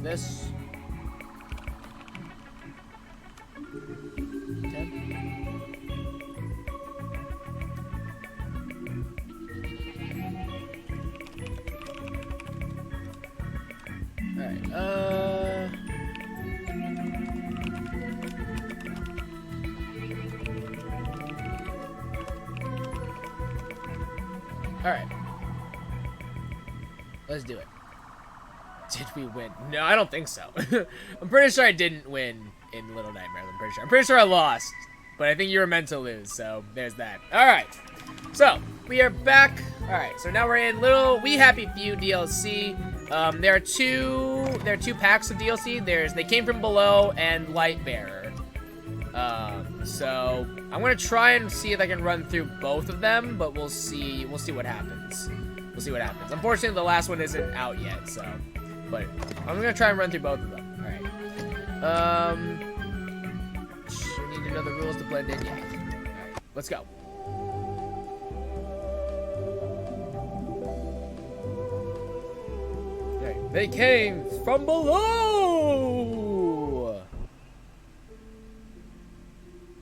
this. Okay. Alright, Alright. Let's do it. Did we win? No, I don't think so. I'm pretty sure I didn't win in Little Nightmares. I'm pretty sure I lost. But I think you were meant to lose, so there's that. Alright. So, we are back. Alright, so now we're in Little We Happy Few DLC. There are two packs of DLC. They Came From Below and Lightbearer. So I'm gonna try and see if I can run through both of them, but we'll see what happens. We'll see what happens. Unfortunately, the last one isn't out yet, so. But I'm gonna try and run through both of them. Alright. We need to know the rules to blend in. Yeah. Alright, let's go. Alright. They came from below!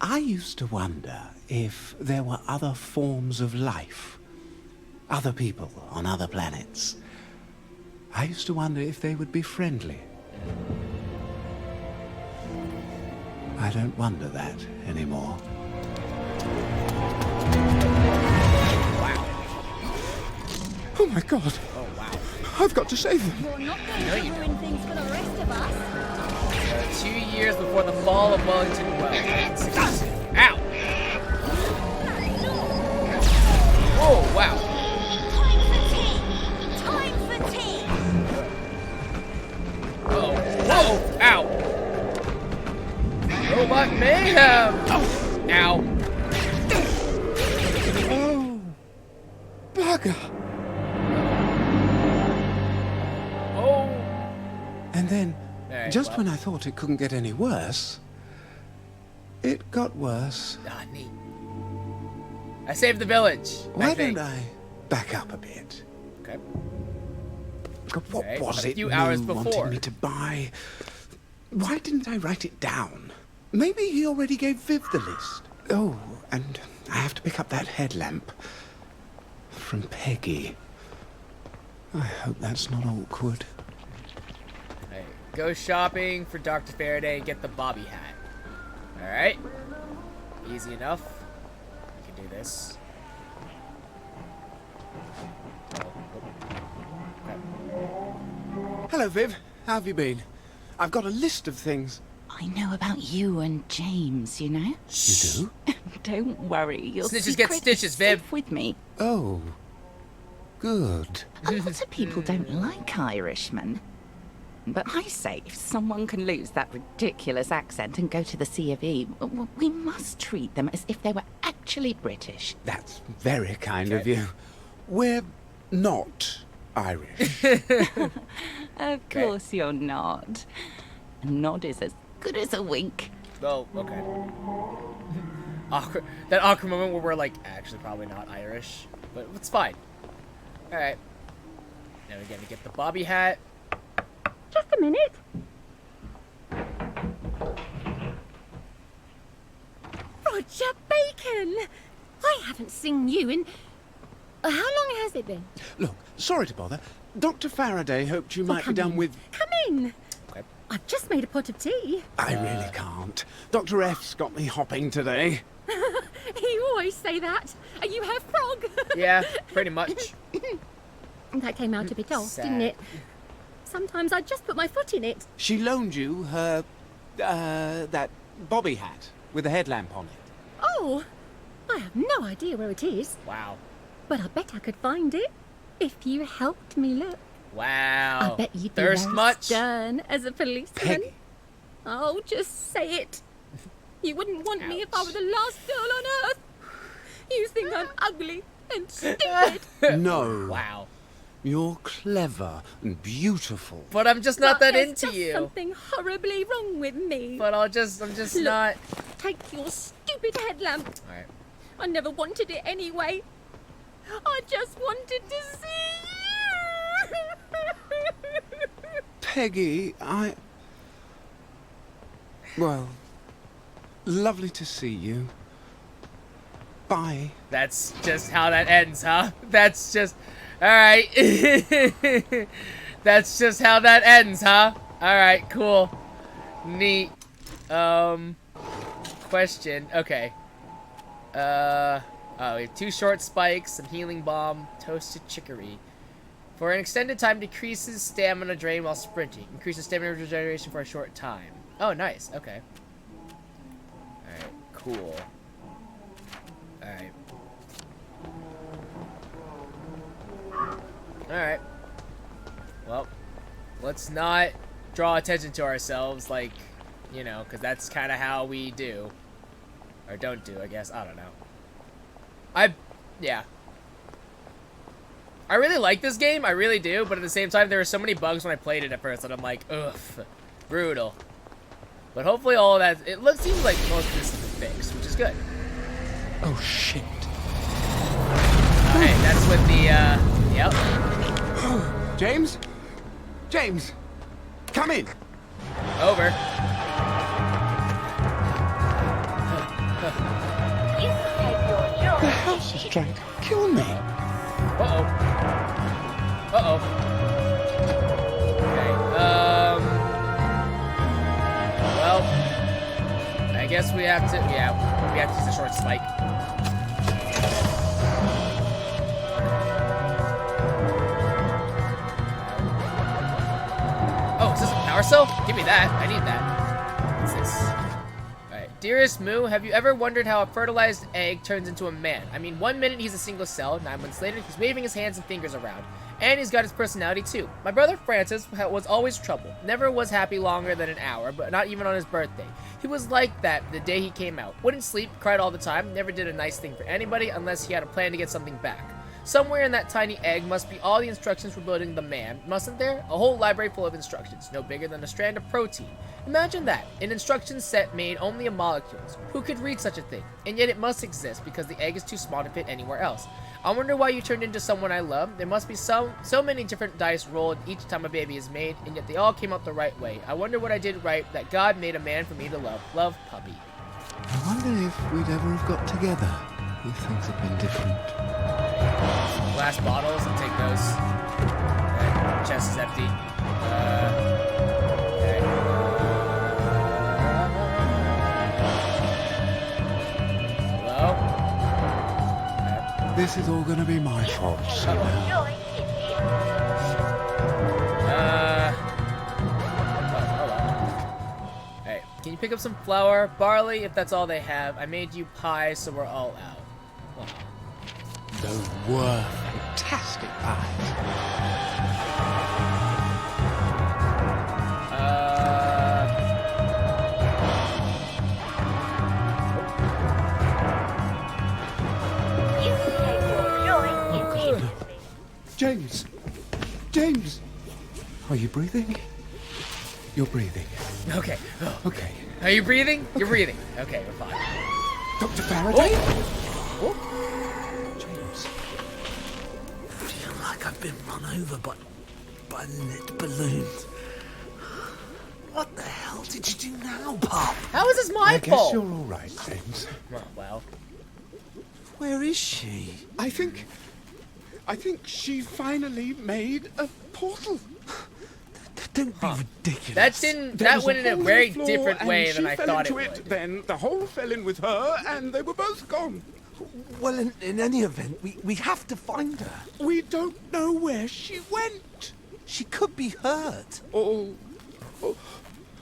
I used to wonder if there were other forms of life. Other people on other planets. I used to wonder if they would be friendly. I don't wonder that anymore. Wow. Oh my god. Oh wow. I've got to save them. You're not going to ruin things for the rest of us. 2 years before the fall of Wellington Wells. Ow! Oh wow. Time for tea! Oh, whoa! Ow! Robot mayhem! Oh. Ow! Oh, bugger. Oh! And then, Alright, just well. when I thought it couldn't get any worse, it got worse. Ah, neat. I saved the village. Why think. don't I back up a bit? Okay. God, what Okay, was a it few you hours wanted before. me to buy? Why didn't I write it down? Maybe he already gave Viv the list. Oh, and I have to pick up that headlamp. From Peggy. I hope that's not awkward. Hey, go shopping for Dr. Faraday and get the Bobby hat. Alright. Easy enough. We can do this. Hello, Viv. How have you been? I've got a list of things. I know about you and James, you know? You do? Don't worry, your Snitches get secret stitches, is Viv. safe with me. Oh. Good. A lot of people don't like Irishmen. But I say, if someone can lose that ridiculous accent and go to the C of E, we must treat them as if they were actually British. That's very kind of Okay. you. We're not Irish. Of course you're not. A nod is as good as a wink. Well, okay. That awkward moment where we're like, actually probably not Irish. But it's fine. Alright. Now we gotta get the Bobby hat. Just a minute. Roger Bacon! I haven't seen you in... How long has it been? Look, sorry to bother. Dr. Faraday hoped you might be come done in. with... Come in. Okay. I've just made a pot of tea. I really can't. Dr. F's got me hopping today. You always say that. And you have frog. Yeah, pretty much. That came out a bit off, didn't Sad. it? Sometimes I just put my foot in it. She loaned you her... that bobby hat with a headlamp on it. Oh, I have no idea where it is, Wow. but I bet I could find it if you helped me look. Wow. I bet you'd be Thirst very much? stern as a policeman. Peggy. Oh, just say it. You wouldn't want me if I Ouch. were the last girl on earth. You think I'm ugly and stupid. No. Wow. You're clever and beautiful. But I'm just not But that there's into just you. something horribly wrong with me. But I'm just Look. not. Take your stupid headlamp. Alright. I never wanted it anyway. I just wanted to see you. Peggy, Well, lovely to see you. Bye. That's just how that ends, huh? That's just... Alright. That's just how that ends, huh? Alright, cool. Neat. Question. Okay. Oh, we have 2 short spikes, some healing balm, toasted chicory. For an extended time, decreases stamina drain while sprinting. Increases stamina regeneration for a short time. Oh, nice. Okay. Alright, cool. Alright. Alright. Well, let's not draw attention to ourselves, like, you know, because that's kind of how we do. Or don't do, I guess. I don't know. Yeah. I really like this game, I really do, but at the same time, there were so many bugs when I played it at first that I'm like, ugh, brutal. But hopefully all of that, seems like most of this is fixed, which is good. Oh, shit. Hey, that's with the, yep. James? James! Come in! Over. The house is trying to kill me. Uh-oh. Uh-oh. Okay, well, I guess we have to, yeah, we have to use a short spike. Oh, is this a power cell? Give me that. I need that. What's this? Alright. Dearest Moo, have you ever wondered how a fertilized egg turns into a man? I mean, 1 minute he's a single cell, 9 months later he's waving his hands and fingers around. And he's got his personality too. My brother Francis was always trouble. Never was happy longer than an hour, but not even on his birthday. He was like that the day he came out. Wouldn't sleep, cried all the time, never did a nice thing for anybody unless he had a plan to get something back. Somewhere in that tiny egg must be all the instructions for building the man, mustn't there? A whole library full of instructions, no bigger than a strand of protein. Imagine that, an instruction set made only of molecules. Who could read such a thing? And yet it must exist because the egg is too small to fit anywhere else. I wonder why you turned into someone I love. There must be so many different dice rolled each time a baby is made, and yet they all came out the right way. I wonder what I did right that God made a man for me to love. Love, Puppy. I wonder if we'd ever have got together if things had been different. Glass bottles, I'll take those. Okay. Chest is empty. Okay. Hello? This is all going to be my fault, Sheila. Hold on. Hey, can you pick up some flour? Barley, if that's all they have. I made you pie, so we're all out. Wow. Those were fantastic pies. James! James! Are you breathing? You're breathing. Okay. Oh. Okay. Are you breathing? You're breathing. Okay, we're fine. Dr. Faraday? Oh. James. I feel like I've been run over by lit balloons. What the hell did you do now, Pop? How is this my I fault? guess you're all right, James. Oh, well. Where is she? I think she finally made a portal. Don't be ridiculous. That didn't. There That was went in a hole the very floor, different and way she than I fell thought it into would. Then the hole fell in with her, and they were both gone. Well, in any event, we have to find her. We don't know where she went. She could be hurt. All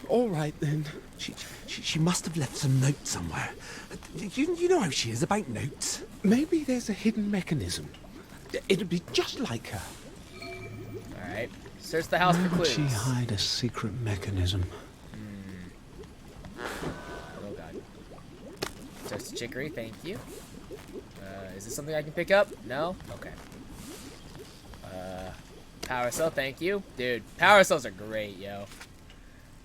right then. She must have left some note somewhere. You know how she is about notes. Maybe there's a hidden mechanism. It'd be just like her. All right. Search the house for Where would clues. she hide a secret mechanism? Oh god. Search the chicory. Thank you. Is this something I can pick up? No. Okay. Power cell. Thank you, dude. Power cells are great, yo.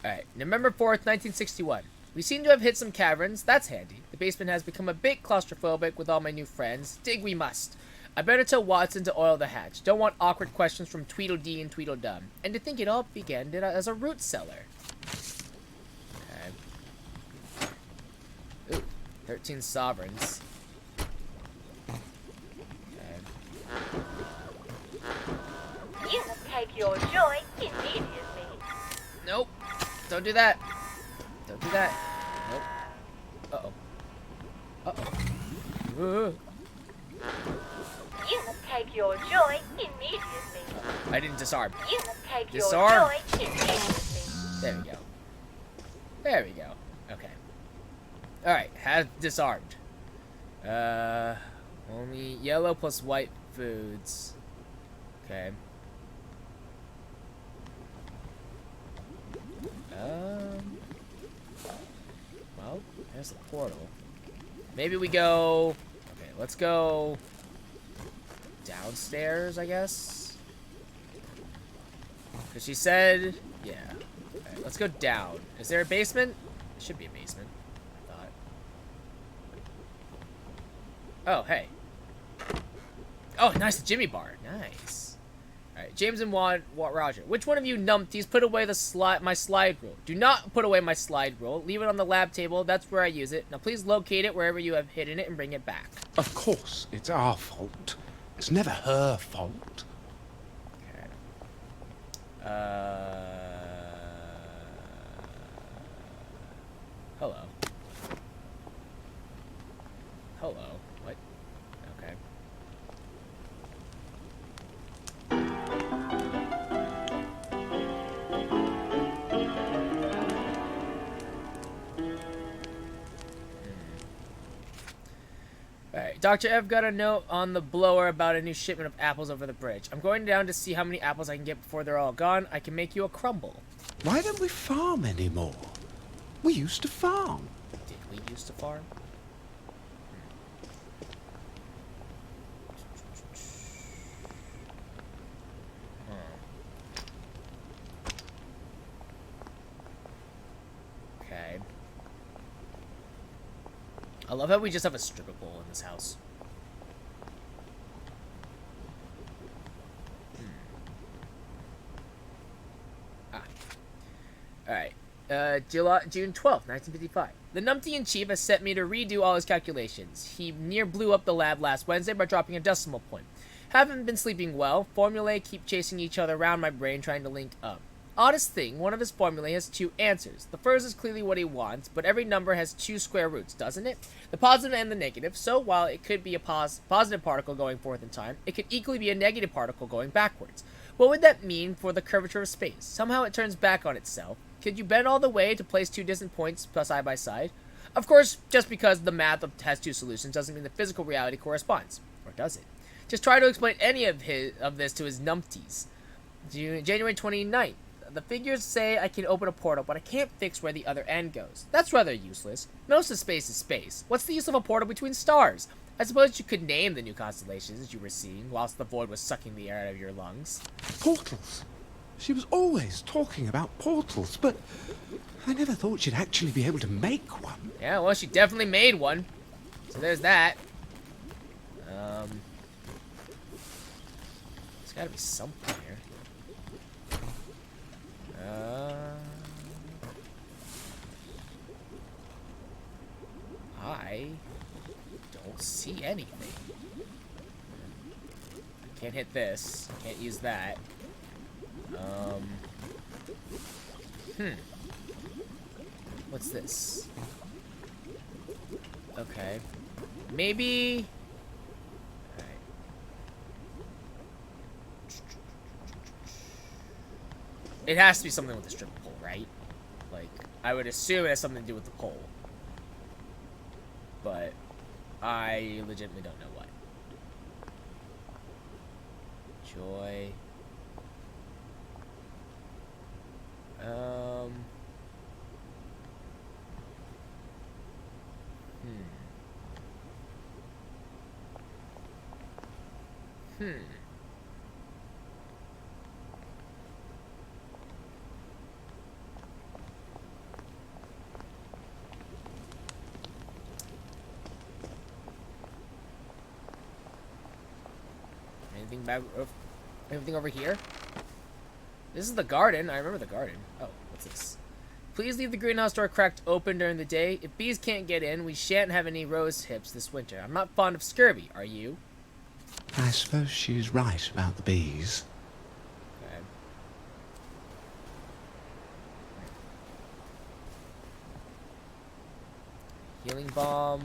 All right. November 4th, 1961. We seem to have hit some caverns. That's handy. The basement has become a bit claustrophobic with all my new friends. Dig we must. I better tell Watson to oil the hatch. Don't want awkward questions from Tweedledee and Tweedledum. And to think it all began as a root cellar. Okay. Ooh, 13 sovereigns. Okay. You must take your joy immediately. Nope. Don't do that. Don't do that. Nope. Uh-oh. Uh-oh. You must take your joy immediately. I didn't disarm. You must take Disarm. your joy immediately. There we go. There we go. Okay. Alright, have disarmed. Only yellow plus white foods. Okay. Well, there's the portal. Maybe we go... Okay, let's go... downstairs, I guess? Because she said... Yeah. Alright, let's go down. Is there a basement? There should be a basement, I thought. Oh, hey. Oh, nice, the Jimmy bar. Nice. Alright, James and Roger. Which one of you numpties put away my slide rule? Do not put away my slide rule. Leave it on the lab table. That's where I use it. Now please locate it wherever you have hidden it and bring it back. Of course, it's our fault. It's never her fault. Okay. Hello. Hello. What? Okay. Alright, Dr. F got a note on the blower about a new shipment of apples over the bridge. I'm going down to see how many apples I can get before they're all gone. I can make you a crumble. Why don't we farm anymore? We used to farm. Did we used to farm? Okay. I love how we just have a stripper pole in this house. Alright. June 12th, 1955. The Numpty-in-Chief has sent me to redo all his calculations. He near blew up the lab last Wednesday by dropping a decimal point. Haven't been sleeping well. Formulae keep chasing each other around my brain trying to link up. Oddest thing, one of his formulae has two answers. The first is clearly what he wants, but every number has two square roots, doesn't it? The positive and the negative, so while it could be a positive particle going forth in time, it could equally be a negative particle going backwards. What would that mean for the curvature of space? Somehow it turns back on itself. Could you bend all the way to place two distant points side by side? Of course, just because the math has two solutions doesn't mean the physical reality corresponds. Or does it? Just try to explain any of this to his numpties. January 29th. The figures say I can open a portal, but I can't fix where the other end goes. That's rather useless. Most of space is space. What's the use of a portal between stars? I suppose you could name the new constellations you were seeing whilst the void was sucking the air out of your lungs. Portals. She was always talking about portals, but I never thought she'd actually be able to make one. Yeah, well, she definitely made one. So there's that. There's gotta be something here. I don't see anything. I can't hit this. Can't use that. What's this? Okay. Maybe... Alright. It has to be something with the strip pole, right? Like, I would assume it has something to do with the pole. But I legitimately don't know what. Joy. back. Everything over here? This is the garden. I remember the garden. Oh, what's this? Please leave the greenhouse door cracked open during the day. If bees can't get in, we shan't have any rose hips this winter. I'm not fond of scurvy, are you? I suppose she's right about the bees. Okay. Healing balm.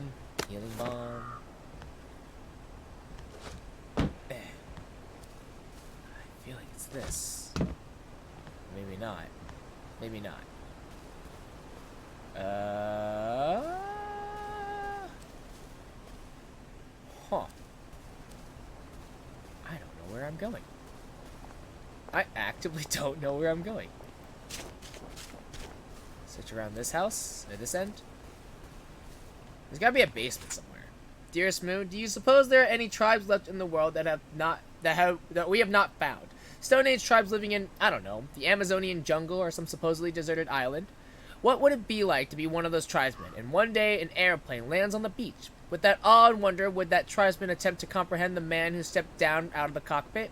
Healing balm. I feel like it's this. Maybe not. Maybe not. Huh. I don't know where I'm going. I actively don't know where I'm going. Search around this house, at this end. There's gotta be a basement somewhere. Dearest Moon, do you suppose there are any tribes left in the world that we have not found? Stone Age tribes living in, I don't know, the Amazonian jungle or some supposedly deserted island? What would it be like to be one of those tribesmen, and one day an airplane lands on the beach? With that awe and wonder, would that tribesman attempt to comprehend the man who stepped down out of the cockpit?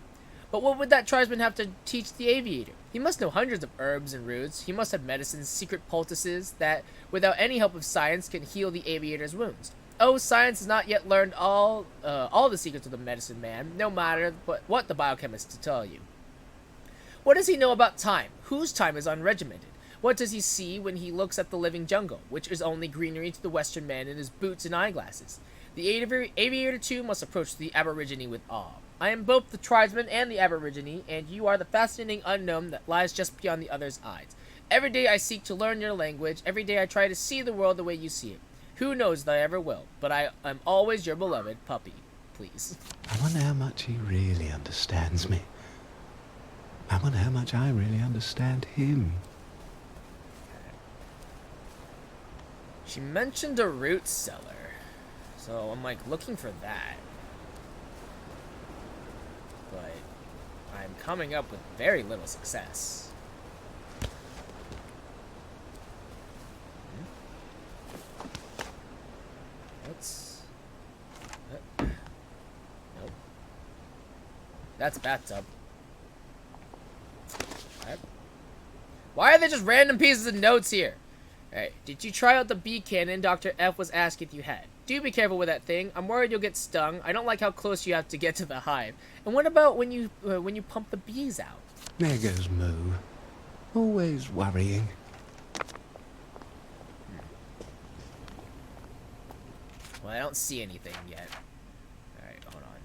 But what would that tribesman have to teach the aviator? He must know hundreds of herbs and roots. He must have medicines, secret poultices that, without any help of science, can heal the aviator's wounds. Oh, science has not yet learned all the secrets of the medicine man, no matter what the biochemist to tell you. What does he know about time? Whose time is unregimented? What does he see when he looks at the living jungle, which is only greenery to the Western man in his boots and eyeglasses? The aviator, too, must approach the aborigine with awe. I am both the tribesman and the aborigine, and you are the fascinating unknown that lies just beyond the other's eyes. Every day I seek to learn your language. Every day I try to see the world the way you see it. Who knows that I ever will, but I am always your beloved puppy. Please. I wonder how much he really understands me. I wonder how much I really understand him. She mentioned a root cellar, so I'm like looking for that. But I'm coming up with very little success. What's... Nope. That's a bathtub. Alright. Why are there just random pieces of notes here? Alright, did you try out the bee cannon Dr. F was asking if you had? Do be careful with that thing. I'm worried you'll get stung. I don't like how close you have to get to the hive. And what about when you pump the bees out? There goes Moo. Always worrying. Well, I don't see anything yet. Alright, hold on.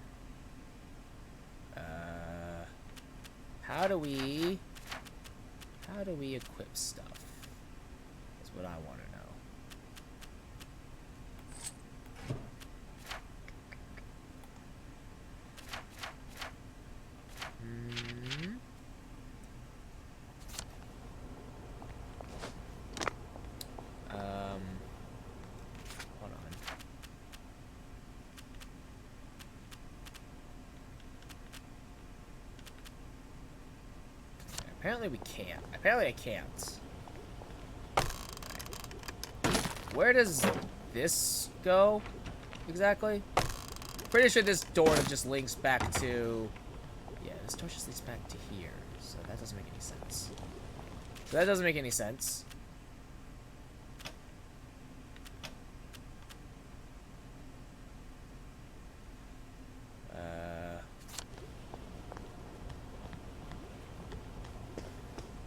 How do we equip stuff? That's what I want to know. Hold on. Apparently we can't. Apparently I can't. Where does this go exactly? Pretty sure this door just links back to... Yeah, this door just leads back to here. So that doesn't make any sense. So that doesn't make any sense.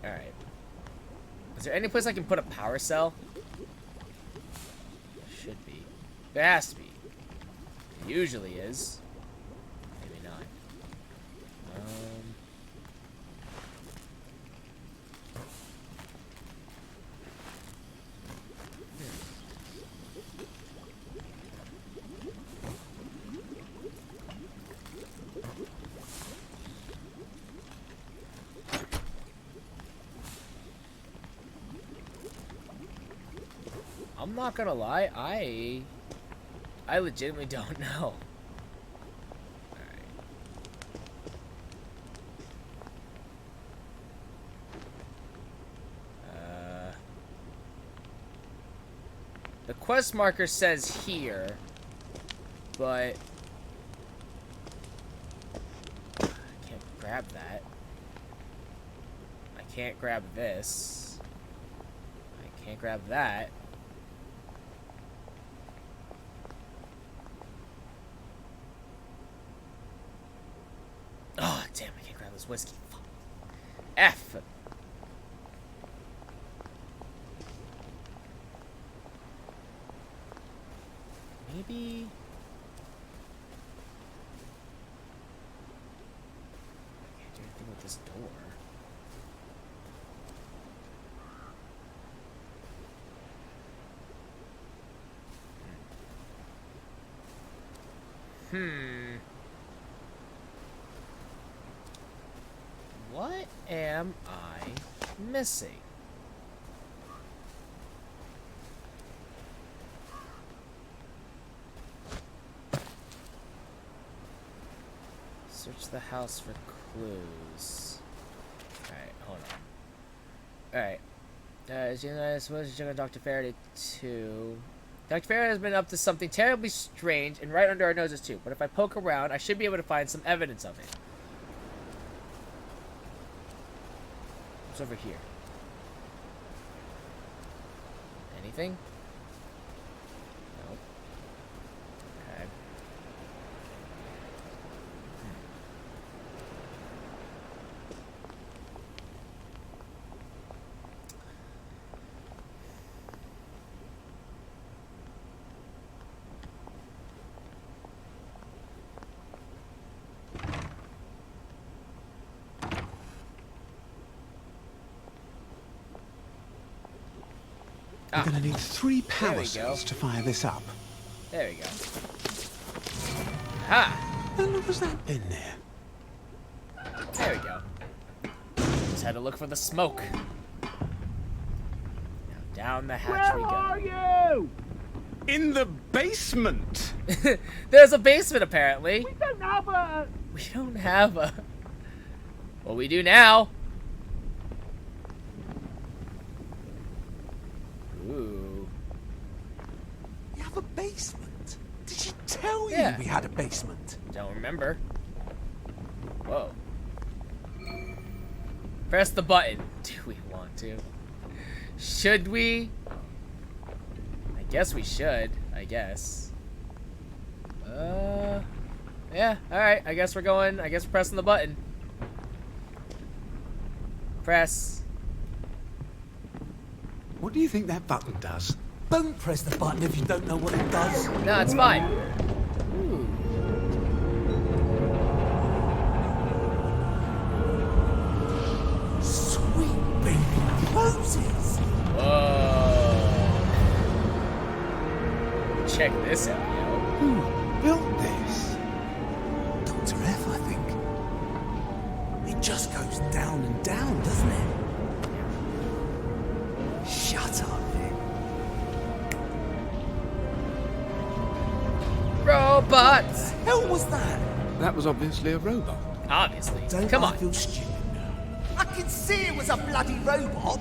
Alright. Is there any place I can put a power cell? Should be. There has to be. It usually is. Maybe not. I'm not gonna lie, I legitimately don't know. Alright. The quest marker says here, but grab that. I can't grab this. I can't grab that. Oh, damn, I can't grab this whiskey. Fuck. F. Maybe... I can't do anything with this door. What am I missing? Search the house for clues. Alright, hold on. Alright. I suppose you check on Dr. Faraday too. Dr. Faraday has been up to something terribly strange and right under our noses too. But if I poke around, I should be able to find some evidence of it. What's over here? Anything? Nope. Okay. We're going to need 3 There power we go. cells to fire this up. There we go. Ha! How long has that been there? There we go. Just had to look for the smoke. Now down the hatch we go. you? In the basement. There's a basement apparently. We don't have a... We don't have a... Well, we do now. Ooh. We have a basement. Did she tell you Yeah. we had a basement? Don't remember. Whoa. Press the button. Do we want to? Should we? I guess we should. I guess. Yeah. Alright. I guess we're going. I guess we're pressing the button. Press. What do you think that button does? Don't press the button if you don't know what it does. No, it's fine. Ooh. Sweet baby roses. Whoa. Check this out, yo. Who built this? Dr. F, I think. It just goes down and down, doesn't it? Shut up, Nick. Robots! Hell was that? That was obviously a robot. Obviously. Don't Come I on. feel stupid now? I could see it was a bloody robot.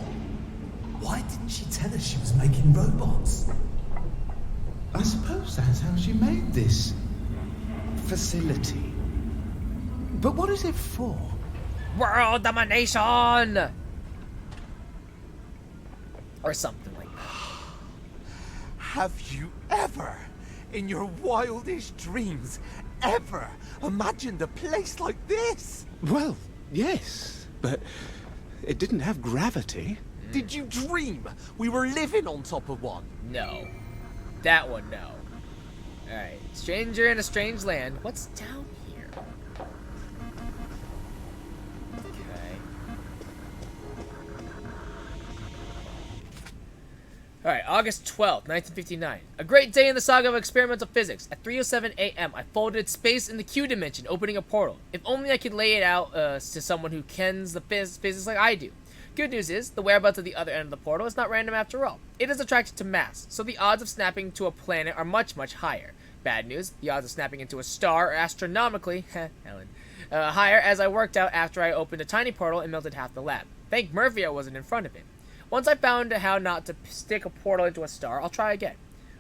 Why didn't she tell us she was making robots? I suppose that's how she made this facility. But what is it for? World domination! Or something like that. Have you ever, in your wildest dreams, ever imagined a place like this? Well, yes, but it didn't have gravity. Did you dream we were living on top of one? No. That one, no. Alright. Stranger in a strange land. What's down here? Okay. Alright, August 12th, 1959. A great day in the saga of experimental physics. At 3:07 a.m., I folded space in the Q dimension, opening a portal. If only I could lay it out to someone who kens the physics like I do. Good news is, the whereabouts of the other end of the portal is not random after all. It is attracted to mass, so the odds of snapping to a planet are much, much higher. Bad news, the odds of snapping into a star are astronomically, Ellen, higher, as I worked out after I opened a tiny portal and melted half the lab. Thank Murphy I wasn't in front of it. Once I found how not to stick a portal into a star, I'll try again.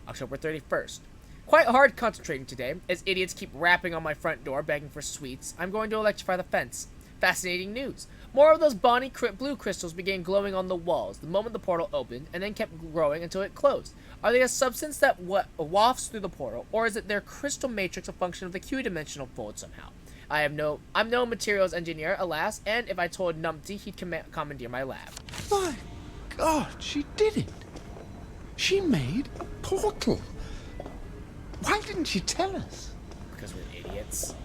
October 31st. Quite hard concentrating today, as idiots keep rapping on my front door begging for sweets. I'm going to electrify the fence. Fascinating news. More of those bonny blue crystals began glowing on the walls the moment the portal opened, and then kept growing until it closed. Are they a substance that wafts through the portal, or is it their crystal matrix a function of the Q-dimensional fold somehow? I'm no materials engineer, alas, and if I told Numpty, he'd commandeer my lab. My God, she did it. She made a portal. Why didn't she tell us? Because we're idiots.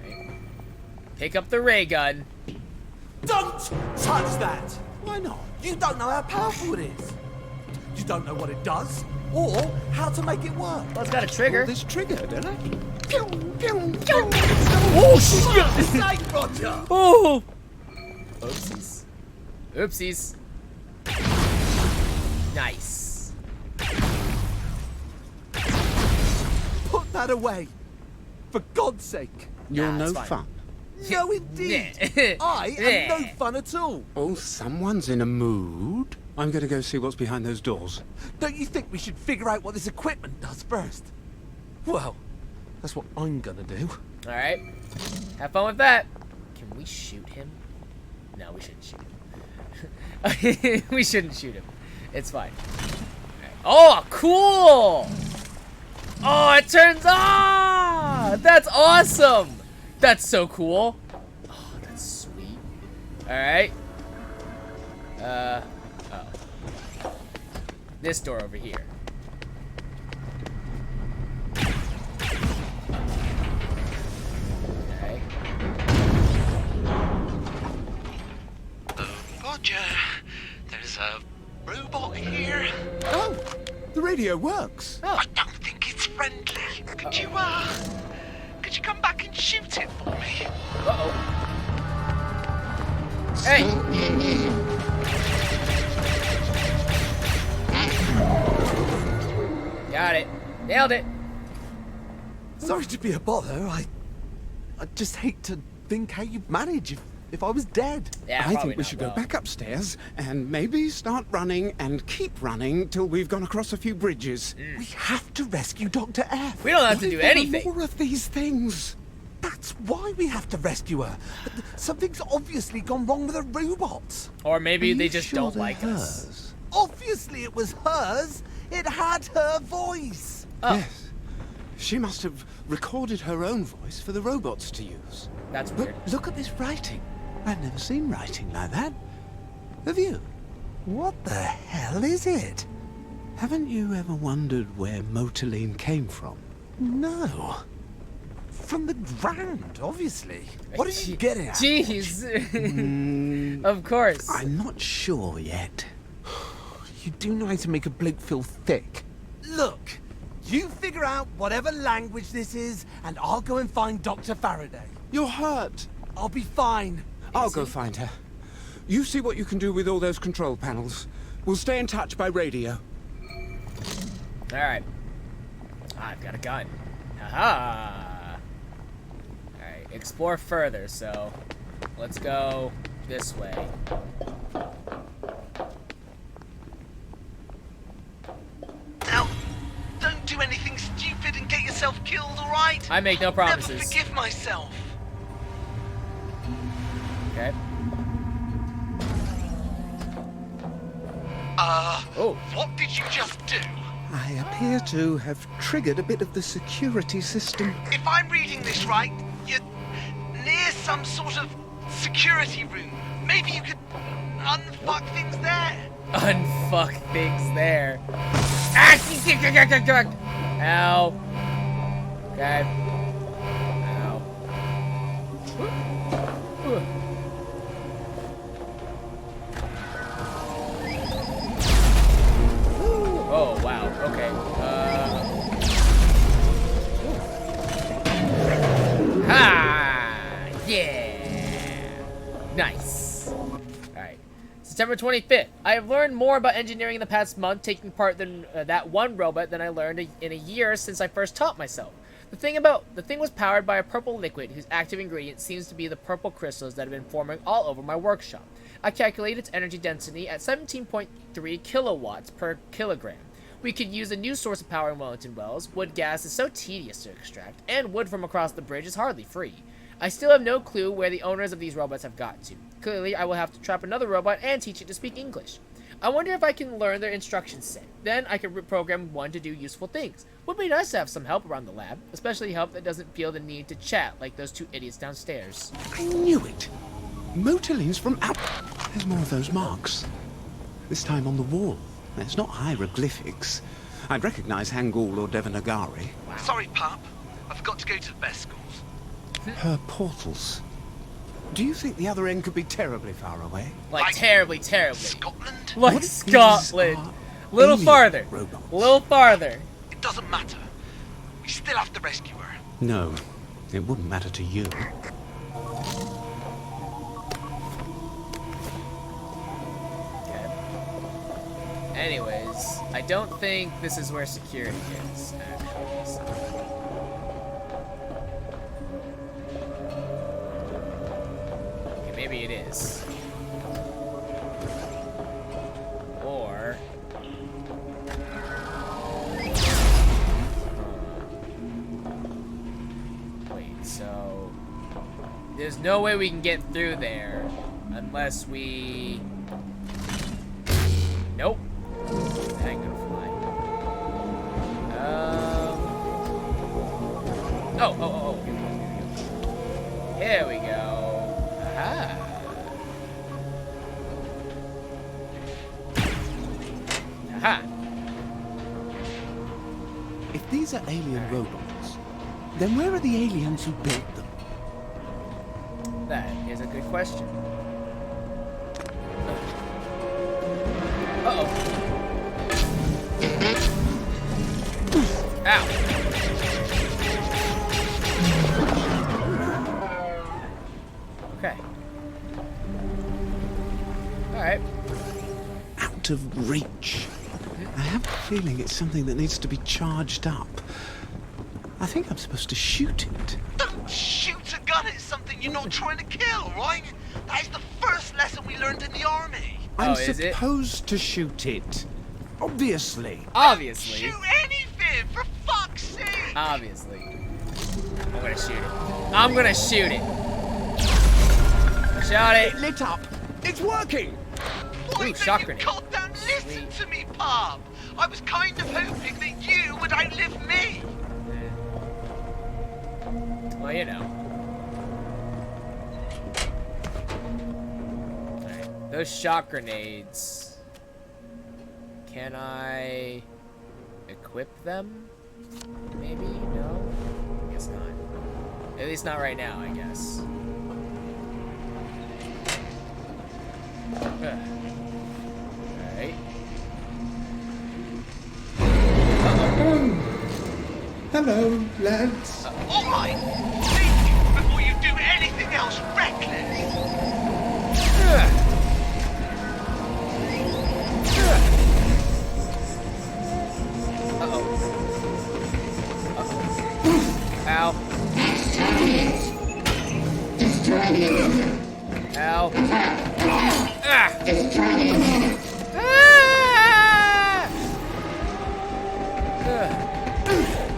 Alright. Pick up the ray gun. Don't touch that! Why not? You don't know how powerful it is. You don't know what it does, or how to make it work. Well, it's got a trigger. Pull this trigger, don't I? Pew, pew, pew. Oh, shit! Snake, Roger! Oh! Oopsies. Oopsies. Nice. Put that away. For God's sake. You're Nah, no it's fine. fun. No, indeed. I am no fun at all. Oh, someone's in a mood. I'm going to go see what's behind those doors. Don't you think we should figure out what this equipment does first? Well, that's what I'm gonna do. Alright. Have fun with that. Can we shoot him? No, we shouldn't shoot him. We shouldn't shoot him. It's fine. Alright. Oh, cool! Oh, it turns on! That's awesome! That's so cool. Oh, that's sweet. Alright. Oh. This door over here. Okay. Roger, there's a robot here. Oh, the radio works. I don't think it's friendly. Could you come back and shoot it for me? Uh-oh. Hey! Got it. Nailed it. Sorry to be a bother. I just hate to think how you'd manage if I was dead. Yeah, I probably think we not should well. go back upstairs and maybe start running and keep running till we've gone across a few bridges. We have to rescue Dr. F. We don't have to What do if there are anything. more of these things. That's why we have to rescue her. Something's obviously gone wrong with her robots. Or maybe Are they you just sure don't they're like us. hers? Obviously it was hers. It had her voice. Oh, Yes. She must have recorded her own voice for the robots to use. that's But weird. look at this writing. I've never seen writing like that. Have you? What the hell is it? Haven't you ever wondered where Motoline came from? No. From the ground, obviously. What are you getting at? Jeez. Of course. I'm not sure yet. You do know how to make a bloke feel thick. Look, you figure out whatever language this is, and I'll go and find Dr. Faraday. You're hurt. I'll be fine. I'll go find her. You see what you can do with all those control panels. We'll stay in touch by radio. Alright. I've got a gun. Haha. Alright, explore further, so let's go this way. Now, don't do anything stupid and get yourself killed, alright? I make no I'll never promises. forgive myself. Okay. Oh. What did you just do? I appear to have triggered a bit of the security system. If I'm reading this right, you're near some sort of security room. Maybe you could unfuck things there. Unfuck things there. Ah! Ow. Okay. Ow. Oh, wow. Okay. Ha! Yeah! Nice. Alright. September 25th. I have learned more about engineering in the past month, taking part in that one robot than I learned in a year since I first taught myself. The thing was powered by a purple liquid whose active ingredient seems to be the purple crystals that have been forming all over my workshop. I calculated its energy density at 17.3 kilowatts per kilogram, We could use a new source of power in Wellington Wells. Wood gas is so tedious to extract, and wood from across the bridge is hardly free. I still have no clue where the owners of these robots have got to. Clearly, I will have to trap another robot and teach it to speak English. I wonder if I can learn their instruction set. Then I can reprogram one to do useful things. Would be nice to have some help around the lab, especially help that doesn't feel the need to chat like those two idiots downstairs. I knew it. Motorlines from out. There's more of those marks. This time on the wall. It's not hieroglyphics. I'd recognize Hangul or Devanagari. Sorry, pup. I forgot to go to the best schools. Her portals. Do you think the other end could be terribly far away? Like terribly, terribly. Scotland? Like What if Scotland. these are Little alien farther. robots? Little farther. It doesn't matter. We still have to rescue her. No, it wouldn't matter to you. Okay. Anyways, I don't think this is where security is, actually. So. Okay, maybe it is. Or... Wait, so... There's no way we can get through there unless we... Nope. That ain't gonna fly. Oh. Here we go. Aha. Aha. If these are alien robots, then where are the aliens who built them? That is a good question. Uh-oh. Ow. Okay. Alright. Out of reach. I have a feeling it's something that needs to be charged up. I think I'm supposed to shoot it. Don't shoot a gun at something you're not trying to kill, right? That is the first lesson we learned in the army. I'm Oh, is it? supposed to shoot it. Obviously. Obviously. Shoot anything, for fuck's sake! Obviously. I'm gonna shoot it. I'm gonna shoot it. Shot it. It lit up. It's working. Why Ooh, don't shock you grenade. goddamn listen Sweet. to me, Pop? I was kind of hoping that you would outlive me. Well, you know. Alright. Those shock grenades. Can I equip them? Maybe? No? I guess not. At least not right now, I guess. Alright. Hello, lads. All right, think before you do anything else reckless. Ow. Ow. Ah.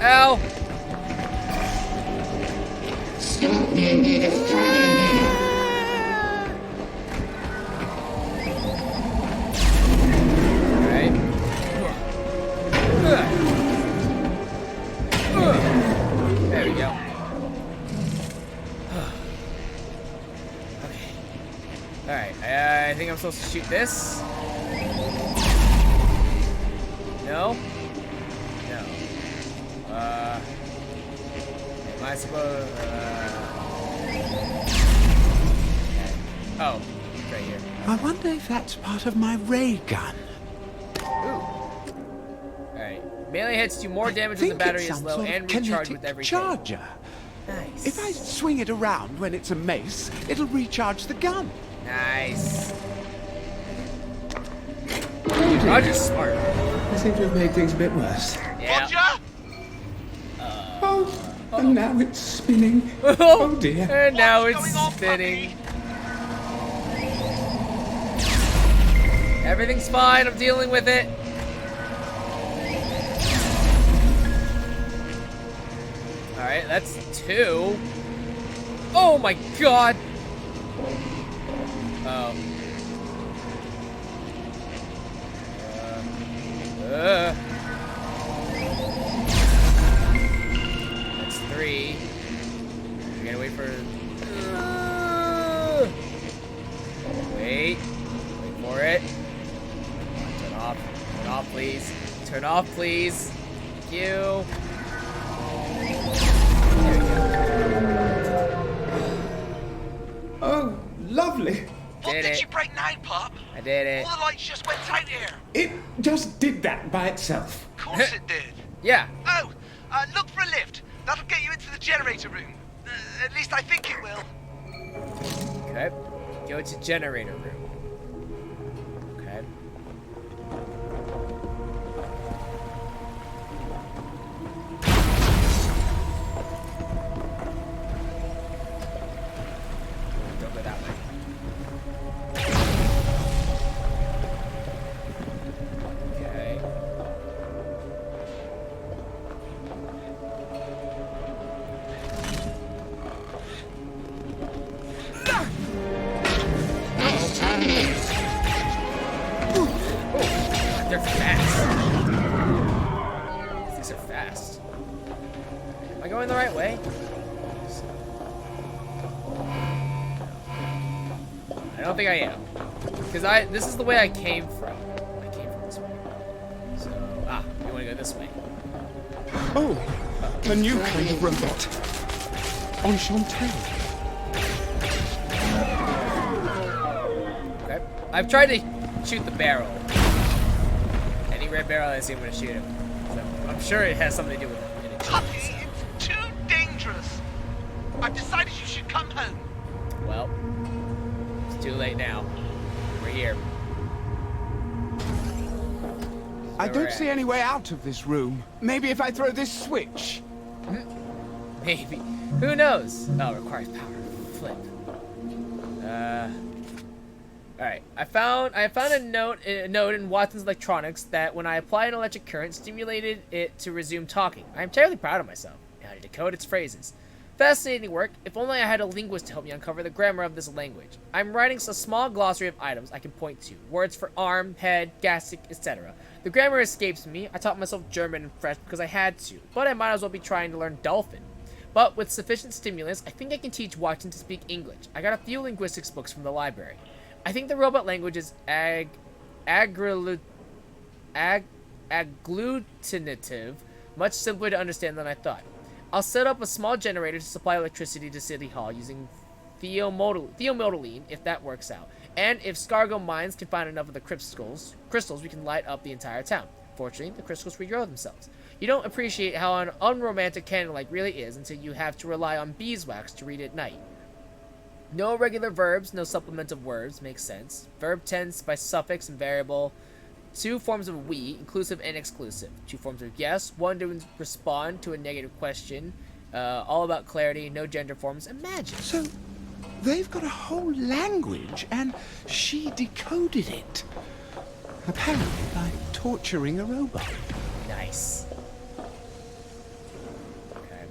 Ow. Alright. There we go. Okay. Alright, I think I'm supposed to shoot this. No? No. Am I supposed okay. Oh, it's right here. I wonder if that's part of my ray gun. Ooh. Alright. Melee hits do more damage when the Think battery it's is some low sort of and recharge kinetic with every hit. charger. Nice. If I swing it around when it's a mace, it'll recharge the gun. Nice. Roger's smart. I seem to have made things a bit worse. Yeah. Roger? Oh, and now it's spinning. Oh dear. And now What's it's going on, spinning. puppy? Everything's fine. I'm dealing with it. Alright, that's 2. Oh my god! Oh. That's 3. We gotta wait for... Wait for it. Turn off. Turn off, please. Turn off, please. Thank you. There we go. Oh, lovely. What Did did it. you break now, pup? I did it. All the lights just went out here. It just did that by itself. Of course it did. Yeah. Oh, look for a lift. That'll get you into the generator room. At least I think it will. Okay. Go to generator room. Okay. Don't go that way. Okay. They're fast. These are fast. Am I going the right way? I don't think I am. Because this is the way I came from. I came from this way. So, you want to go this way. Oh, a new kind of robot. Enchanté. Okay. I've tried to shoot the barrel. Any red barrel I see, I'm going to shoot him. So, I'm sure it has something to do with it. Puppy, it's too dangerous. I've decided you should come home. Well, it's too late now. We're here. I So don't we're see at- any way out of this room. Maybe if I throw this switch. Maybe. Who knows? Oh, it requires power. Flip. Alright. I found a note in Watson's Electronics that when I applied an electric current, stimulated it to resume talking. I am terribly proud of myself. Now to decode its phrases. Fascinating work. If only I had a linguist to help me uncover the grammar of this language. I'm writing a small glossary of items I can point to. Words for arm, head, gastric, etc. The grammar escapes me. I taught myself German and French because I had to, but I might as well be trying to learn Dolphin. But with sufficient stimulus, I think I can teach Watson to speak English. I got a few linguistics books from the library. I think the robot language is agglutinative, much simpler to understand than I thought. I'll set up a small generator to supply electricity to City Hall using theomodylene if that works out. And if Scargo Mines can find enough of the crystals, we can light up the entire town. Fortunately, the crystals regrow themselves. You don't appreciate how unromantic candlelight really is until you have to rely on beeswax to read at night. No regular verbs, no supplemental words, makes sense. Verb tense by suffix and variable. 2 forms of we, inclusive and exclusive. 2 forms of yes, 1 to respond to a negative question. All about clarity, no gender forms. Imagine. So, they've got a whole language, and she decoded it. Apparently by torturing a robot. Nice. Okay.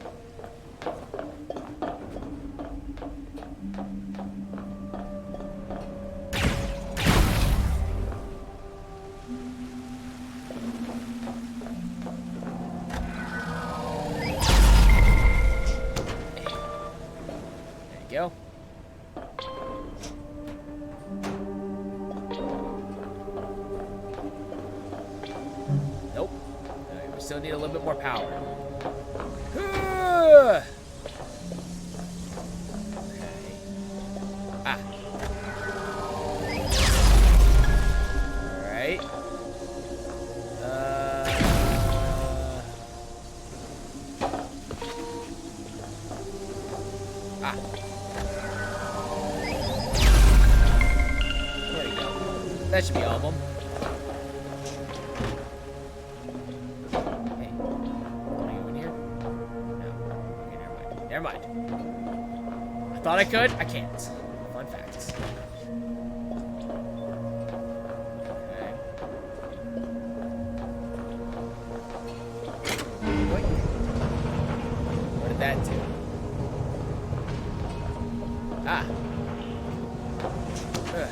There you go. Nope. We still need a little bit more power. Okay. Ah. Alright. Ah. There we go. That should be all of them. Hey, can I go in here? No. Okay, never mind. Never mind. I thought I could. I can't. Fun facts. Okay. Boink. Where did that too. Ah. Ugh.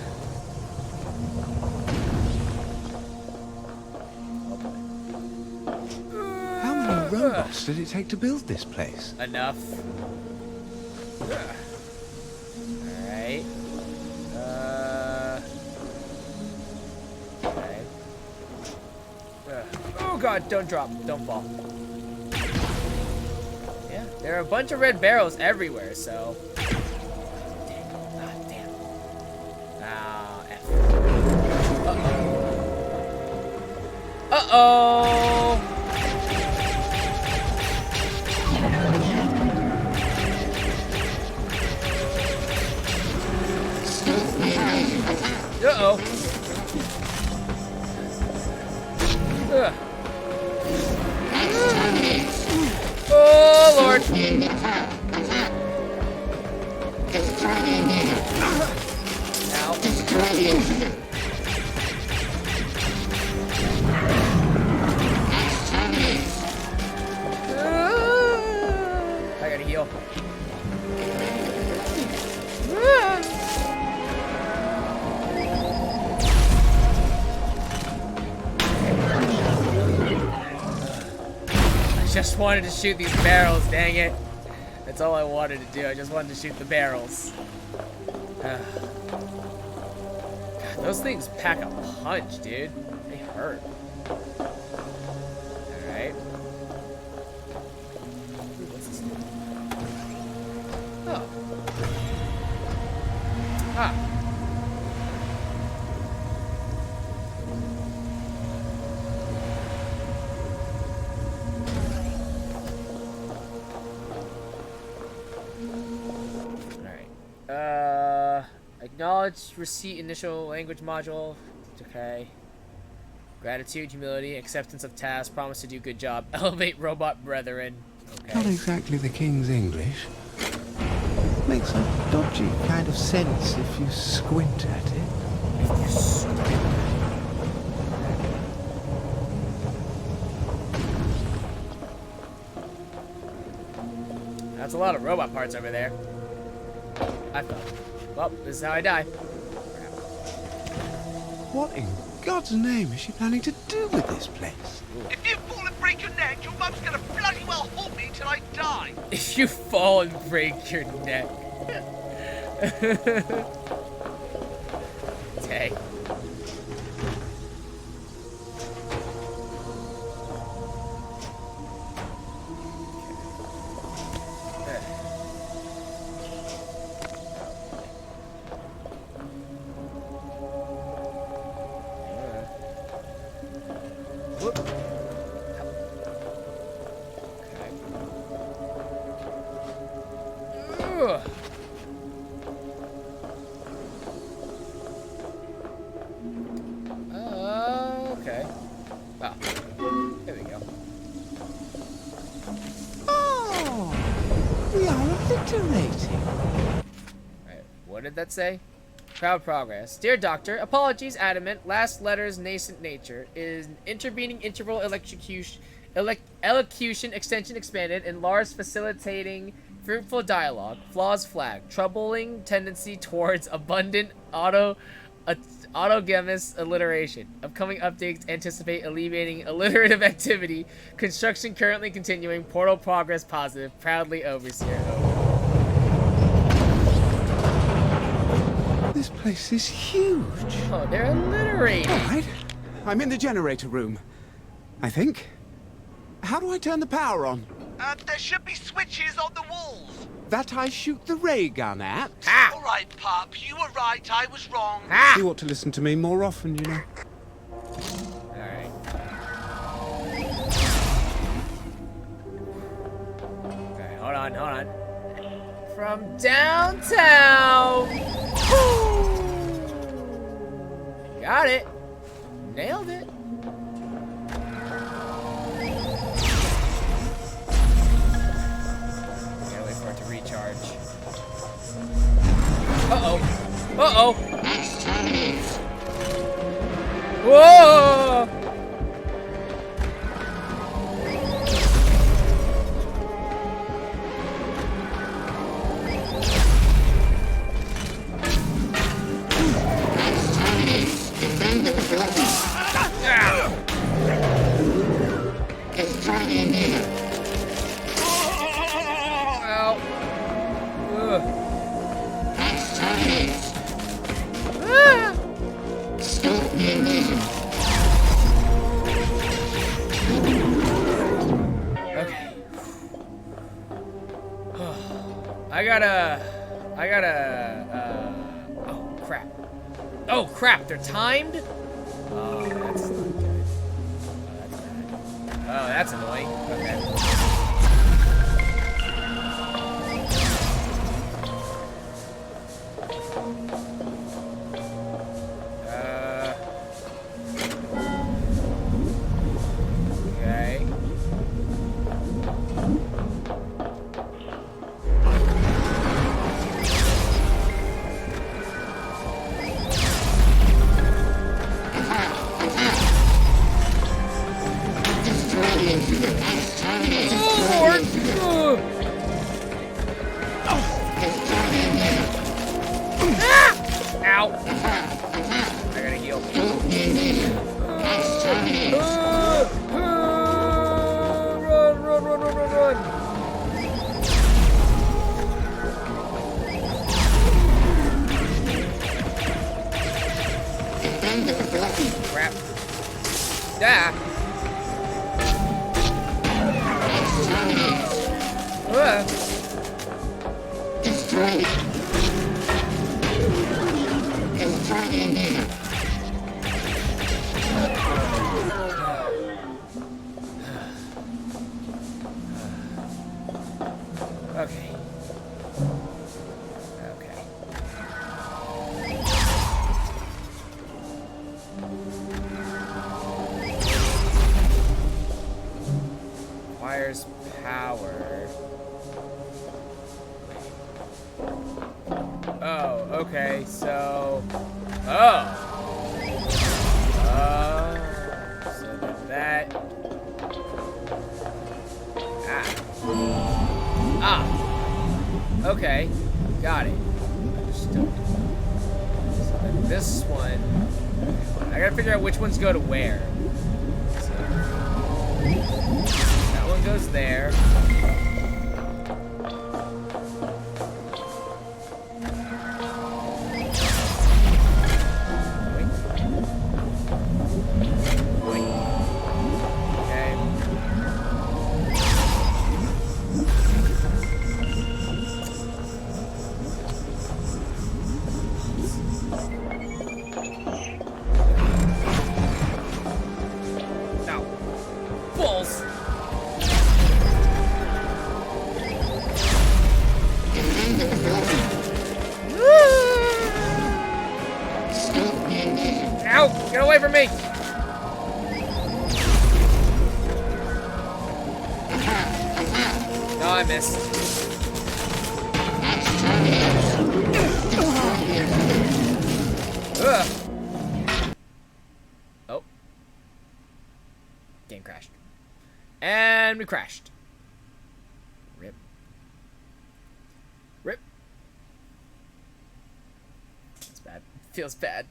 How many robots did it take to build this place? Enough. Alright. Okay. Oh god, don't drop. Don't fall. Yeah, there are a bunch of red barrels everywhere, so. Dang. Ah, damn. Ah, F. Uh-oh. Uh-oh! Uh-oh. Ugh. Oh, Lord. Ow. I gotta heal. I just wanted to shoot these barrels, dang it. That's all I wanted to do. I just wanted to shoot the barrels. God, those things pack a punch, dude. They hurt. Alright. What's this? Oh. Ah. Acknowledge receipt initial language module. Okay. Gratitude, humility, acceptance of task, promise to do good job, elevate robot brethren. Okay. Not exactly the King's English. Makes a dodgy kind of sense if you squint at it. That's a lot of robot parts over there. I fell. Well, this is how I die. What in God's name is she planning to do with this place? If you fall and break your neck, your mum's gonna bloody well haunt me till I die. If you fall and break your neck. Dang. Whoop. Okay. Okay. Wow. There we go. Oh, we are obliterating. Right. What did that say? Proud progress. Dear Doctor, apologies, adamant. Last letter's nascent nature is intervening interval elocution extension expanded, enlarged, facilitating fruitful dialogue. Flaws flagged. Troubling tendency towards abundant autogamous alliteration. Upcoming updates anticipate alleviating alliterative activity. Construction currently continuing. Portal progress positive. Proudly, Overseer. This place is huge. Oh, they're alliterating. All right, I'm in the generator room, I think. How do I turn the power on? There should be switches on the walls. That I shoot the ray gun at? Ha! All right, pup, you were right, I was wrong. Ha! You ought to listen to me more often, you know. Alright. Okay, hold on. From downtown! Woo! Got it. Nailed it. Gotta wait for it to recharge. Uh-oh. Uh-oh. Whoa! I gotta, oh crap, they're timed? Oh, that's not good. Oh, that's bad. Oh, that's annoying. Okay. Okay. Ow! I gotta heal. Run! Crap. Yeah. Okay. Okay. Requires power. Oh, okay, so... Oh! So then that... Okay, got it. Understood. So then this one... I gotta figure out which ones go to where. So, that one goes there. Ow! Get away from me! No, I missed. Ugh. Oh. Game crashed. And we crashed. Rip. Rip. That's bad. Feels bad.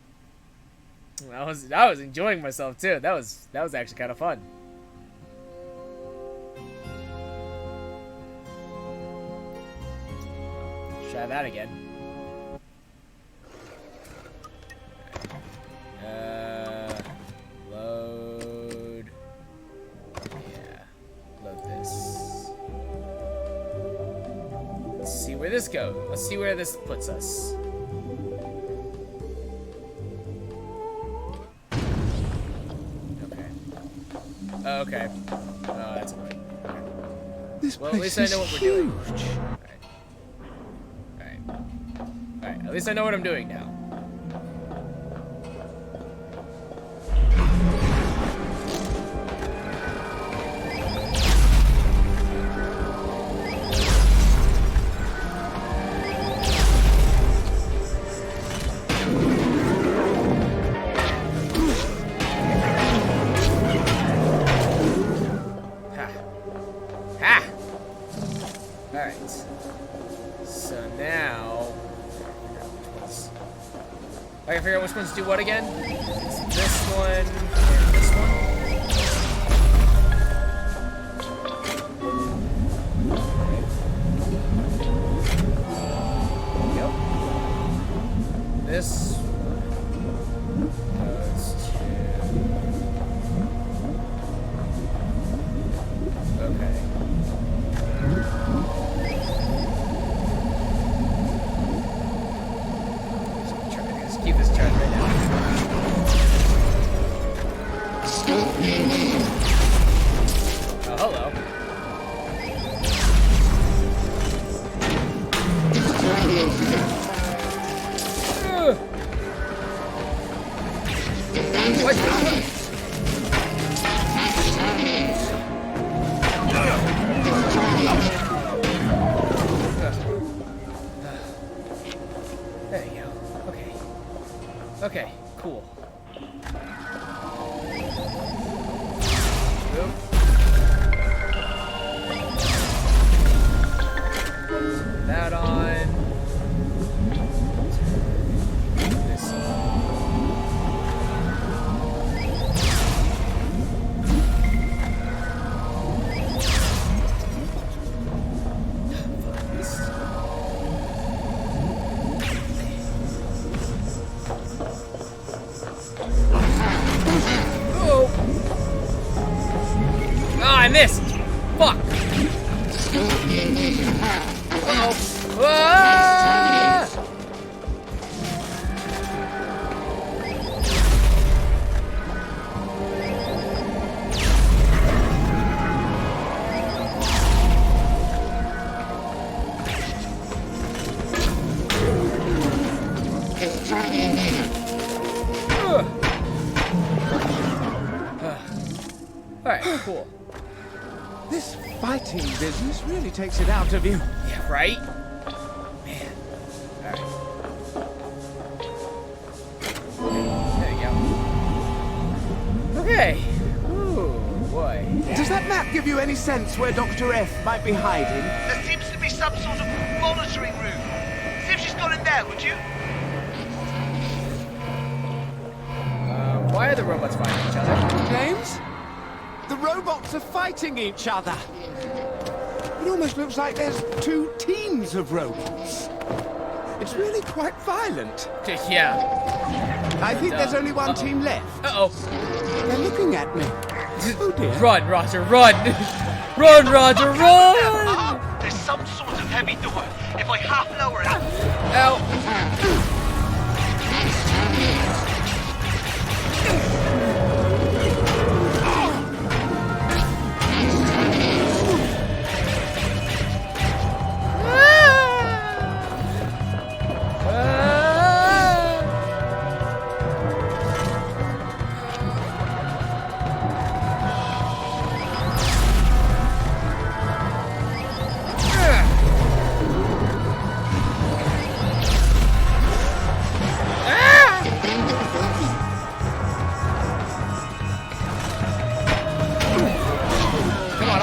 I was enjoying myself too. That was actually kind of fun. Try that again. Load. Yeah. Load this. Let's see where this goes. Let's see where this puts us. Oh, okay. Oh, that's annoying. Okay. This Well, at place least I know is what we're doing. huge. Alright, at least I know what I'm doing now. I can figure out which ones do what again. It's this one and this one. Yep. This goes to... Okay. There you go. Okay. Okay, cool. Boom. That on. This on. I missed! Fuck! Uh-oh. Ah! Alright, cool. This fighting business really takes it out of you. Yeah, right? Man. Alright. There you go. Okay. Ooh, boy. Does that map give you any sense where Dr. F might be hiding? There seems to be some sort of monitoring room. See if she's got in there, would you? Why are the robots fighting each other? James? The robots are fighting each other. It almost looks like there's two teams of robots. It's really quite violent. Yeah. I think there's only one Uh-oh. team left. Uh-oh. They're looking at me. Oh dear. Run, Roger, run! Run, Roger, run! There's some sort of heavy door. If I half lower it... Ow.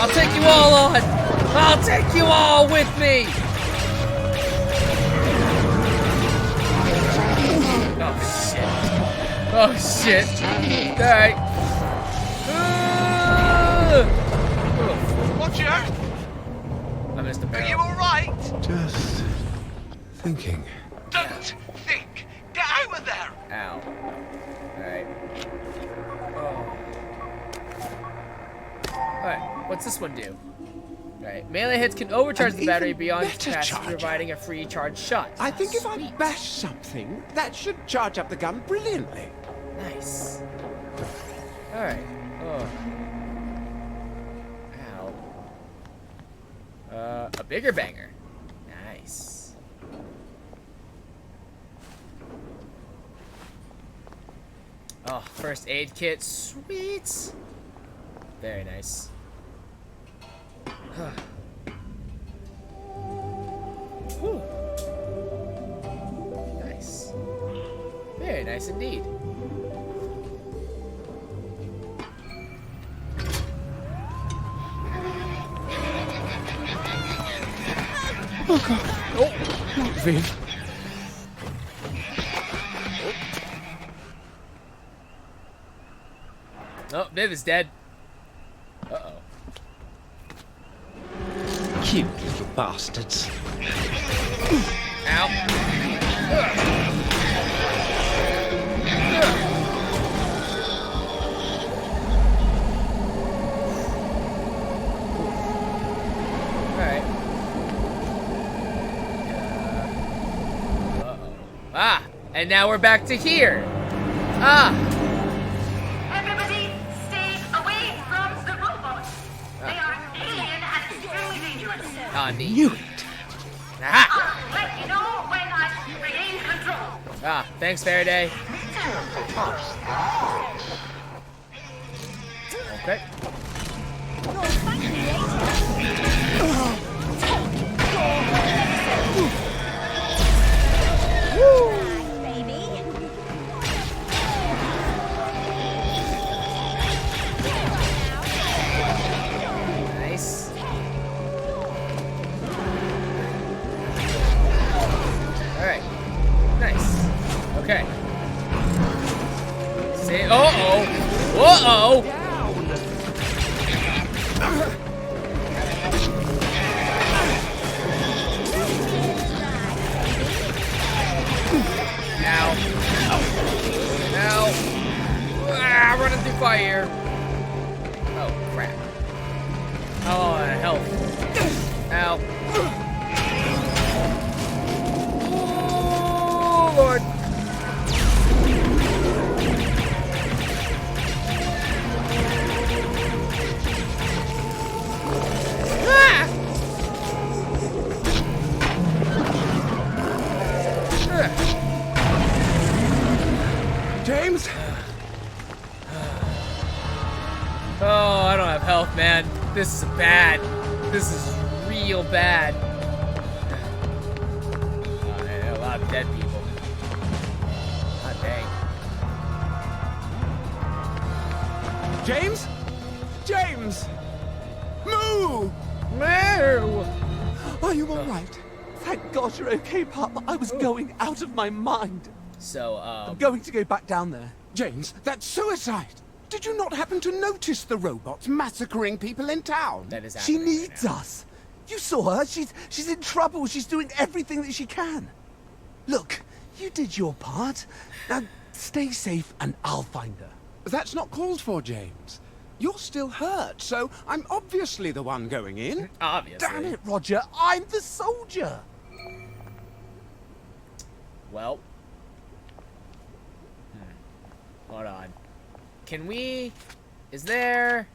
I'll take you all on! I'll take you all with me! Oh shit. Oh shit. Alright. Roger, I missed a are barrel. you alright? Just thinking. Don't think. Get out of there. Ow. Alright. Oh. Alright, what's this one do? Alright, melee hits can overcharge An the battery even beyond better capacity, charger. providing a free charge shot. I think if I Sweet. bash something, that should charge up the gun brilliantly. Nice. Alright. Oh. Ow. A bigger banger. Nice. Oh, first aid kit. Sweet. Very nice. Whew. Nice. Very nice indeed. Oh god. Oh! Not Viv. Oh, Viv is dead. Uh-oh. Cute little bastards. Ow. Alright. Uh-oh. Ah! And now we're back to here. Ah! Everybody, stay away from the robots. They are alien and extremely dangerous. Ah, neat. Knew it. Aha! I'll let you know when I regain control. Ah, thanks, Faraday. Okay. Oh, thank you, Uh-oh. Uh-oh. Ow. Ow. Ah, running through fire. Oh, crap. Oh, health. Ow. Oh, Lord. James? Oh, I don't have health, man. This is bad. This is real bad. Oh, yeah, a lot of dead people. God dang. James? James! Moo! No! Are you all right? Thank God you're okay, Pop. I was going out of my mind. So, I'm going to go back down there. James, that's suicide! Did you not happen to notice the robots massacring people in town? that is She happening right needs now. us. You saw her. She's in trouble. She's doing everything that she can. Look, you did your part. Now stay safe and I'll find her. That's not called for, James. You're still hurt, so I'm obviously the one going in. Obviously. Damn it, Roger. I'm the soldier. Well. Hold on. Can we... Is there...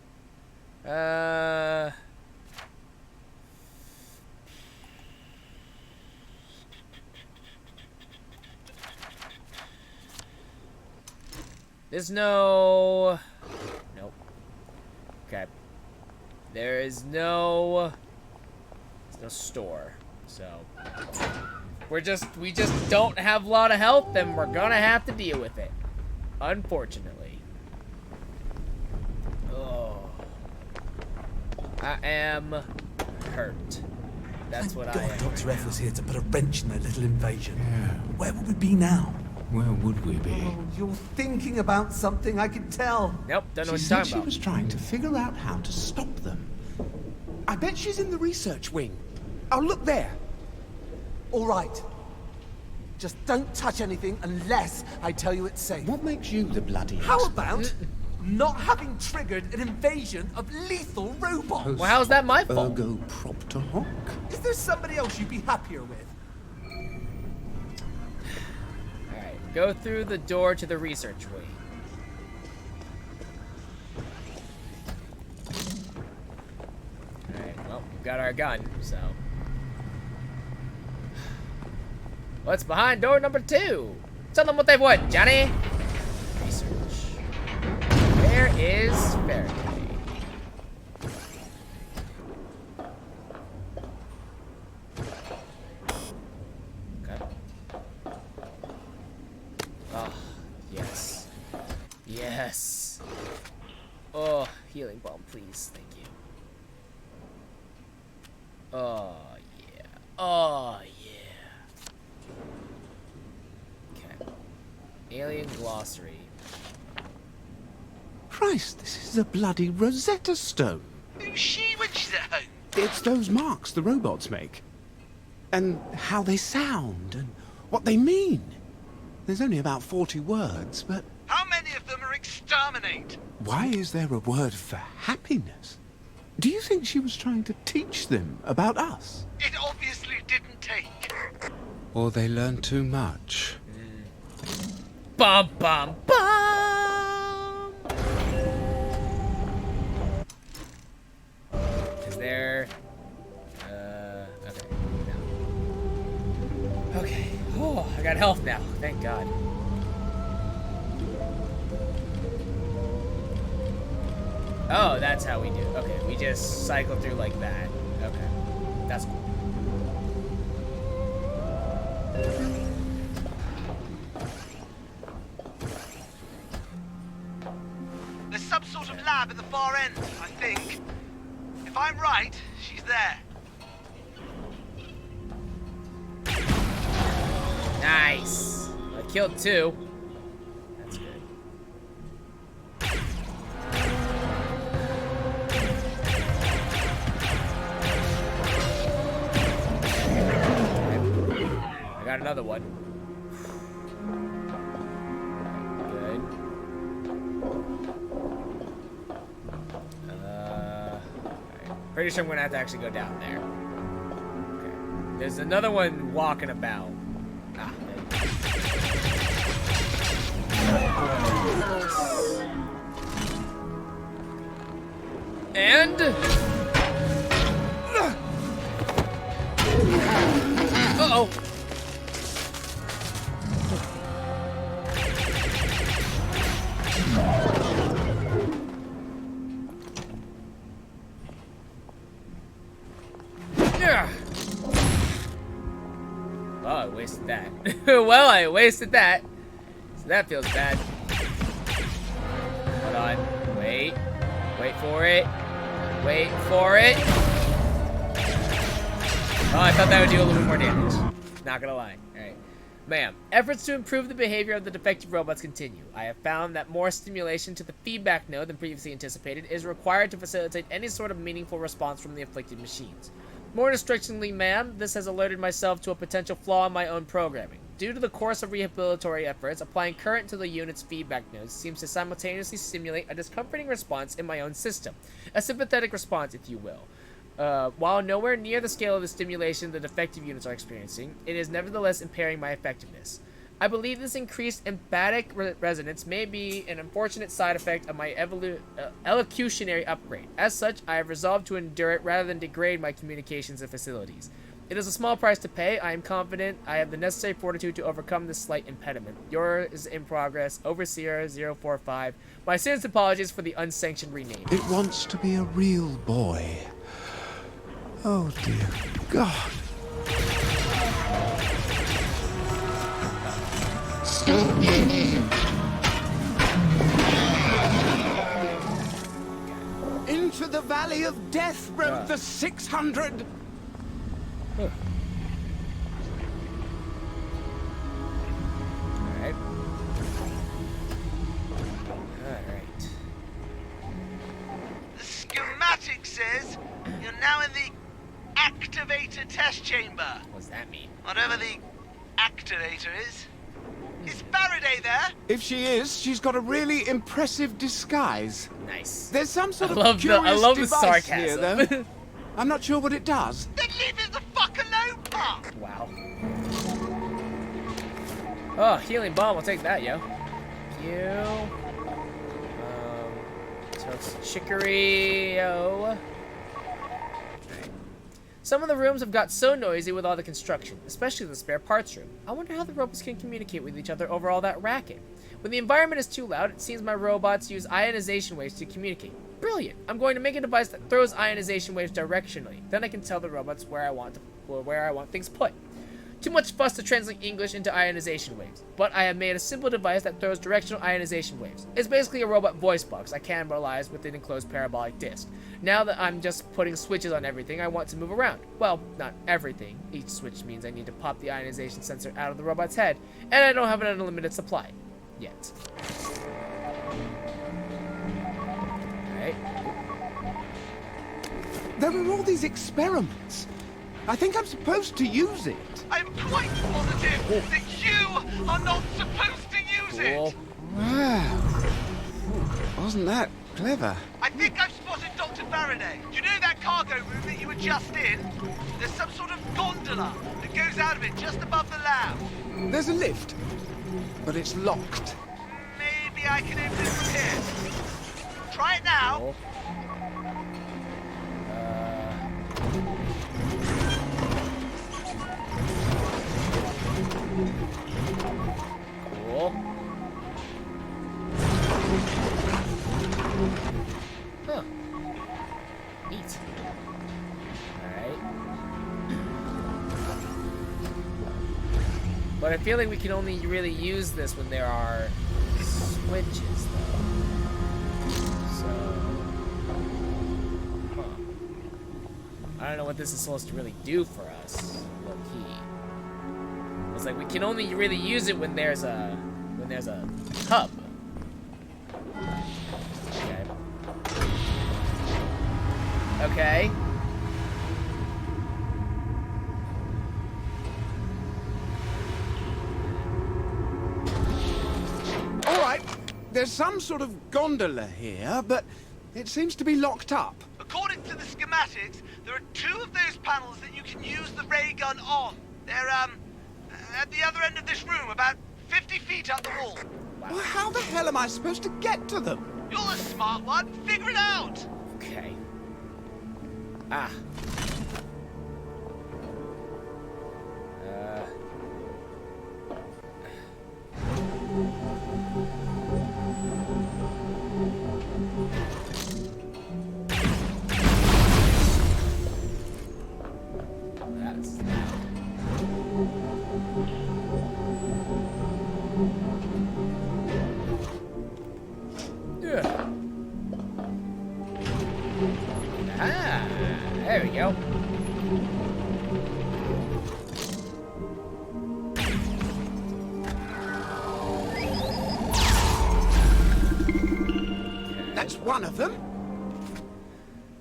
There's no... Nope. Okay. There is no... There's no store. So... we just don't have a lot of health, and we're gonna have to deal with it. Unfortunately. Oh. I am hurt. That's what I God, am. Dr. right F was here to put a wrench in their little invasion. Where would we be now? Where would we be? Oh, you're thinking about something, I can tell. now. Nope, don't know She what said you're she talking about. was trying to figure out how to stop them. I bet she's in the research wing. Oh, look there. All right. Just don't touch anything unless I tell you it's safe. What makes you the bloody How expert? about not having triggered an invasion of lethal robots? Well, how's that my fault? Ergo propter hoc. Is there somebody else you'd be happier with? Alright, go through the door to the research wing. Alright, well, we've got our gun, so... What's behind door number 2? Tell them what they've won, Johnny! Research. Where is Faraday? Okay. Oh, yes. Yes. Oh, healing balm, please. Thank you. Oh, yeah. Oh, yeah. Okay. Alien glossary. Christ, this is a bloody Rosetta Stone. Who's she when she's at home? It's those marks the robots make. And how they sound, and what they mean. There's only about 40 words, but How many of them are exterminate? why is there a word for happiness? Do you think she was trying to teach them about us? It obviously didn't take. Or they learned too much? Bum, bum, bum! Is there... okay. No. Okay. Oh, I got health now. Thank God. Oh, that's how we do. Okay, we just cycle through like that. Okay. That's cool. There's some sort of lab at the far end, I think. If I'm right, she's there. Nice. I killed 2. That's good. got another one. Good. Alright. Pretty sure I'm gonna have to actually go down there. Okay. There's another one walking about. Ah, there you go. And uh-oh. Yeah. Well, I wasted that. Well, I wasted that. So that feels bad. Hold on. Wait. Wait for it. Wait for it. Oh, I thought that would do a little bit more damage. Not gonna lie. Alright. Ma'am, efforts to improve the behavior of the defective robots continue. I have found that more stimulation to the feedback node than previously anticipated is required to facilitate any sort of meaningful response from the afflicted machines. More distractingly, ma'am, this has alerted myself to a potential flaw in my own programming. Due to the course of rehabilitory efforts, applying current to the unit's feedback nodes seems to simultaneously stimulate a discomforting response in my own system. A sympathetic response, if you will. While nowhere near the scale of the stimulation the defective units are experiencing, it is nevertheless impairing my effectiveness. I believe this increased emphatic resonance may be an unfortunate side effect of my elocutionary upgrade. As such, I have resolved to endure it rather than degrade my communications and facilities. It is a small price to pay. I am confident I have the necessary fortitude to overcome this slight impediment. Yours in progress, Overseer 045. My sincerest apologies for the unsanctioned rename. It wants to be a real boy. Oh dear God. Into the Valley of Death rode the 600. Alright. Alright. The schematic says you're now in the activator test chamber. What does that mean? Whatever the activator is. Is Faraday there? If she is, she's got a really impressive disguise. Nice. There's some sort I of love curious the device here, sarcasm. though. I'm not sure what it does. Then leave it the fuck alone, Pup! Wow. Oh, healing bomb. I'll take that, yo. You. Toast chicory, yo. Some of the rooms have got so noisy with all the construction, especially the spare parts room. I wonder how the robots can communicate with each other over all that racket. When the environment is too loud, it seems my robots use ionization waves to communicate. Brilliant! I'm going to make a device that throws ionization waves directionally. Then I can tell the robots where I want things put. Too much fuss to translate English into ionization waves, but I have made a simple device that throws directional ionization waves. It's basically a robot voice box I cannibalize with an enclosed parabolic disc. Now that I'm just putting switches on everything I want to move around. Well, not everything. Each switch means I need to pop the ionization sensor out of the robot's head, and I don't have an unlimited supply. Yet. Alright. There are all these experiments. I think I'm supposed to use it. I'm quite positive that you are not supposed to use Cool. it! Wow. Wasn't that clever? I think I've spotted Dr. Faraday. Do you know that cargo room that you were just in? There's some sort of gondola that goes out of it just above the lab. There's a lift, but it's locked. Maybe I can open it from here. Try it now. Cool. Cool. Huh. Neat. Alright. But I feel like we can only really use this when there are switches, though. So... Huh. I don't know what this is supposed to really do for us, low-key. It's like we can only really use it when there's a hub. Okay. Okay. there's some sort of gondola here, but it seems to be locked up. According to the schematics, there are 2 of those panels that you can use the ray gun on. They're, at the other end of this room, about 50 feet up the wall. Well, how the hell am I supposed to get to them? You're the smart one. Figure it out. Okay. Ah. That's yeah. Ah, there we go. That's one of them.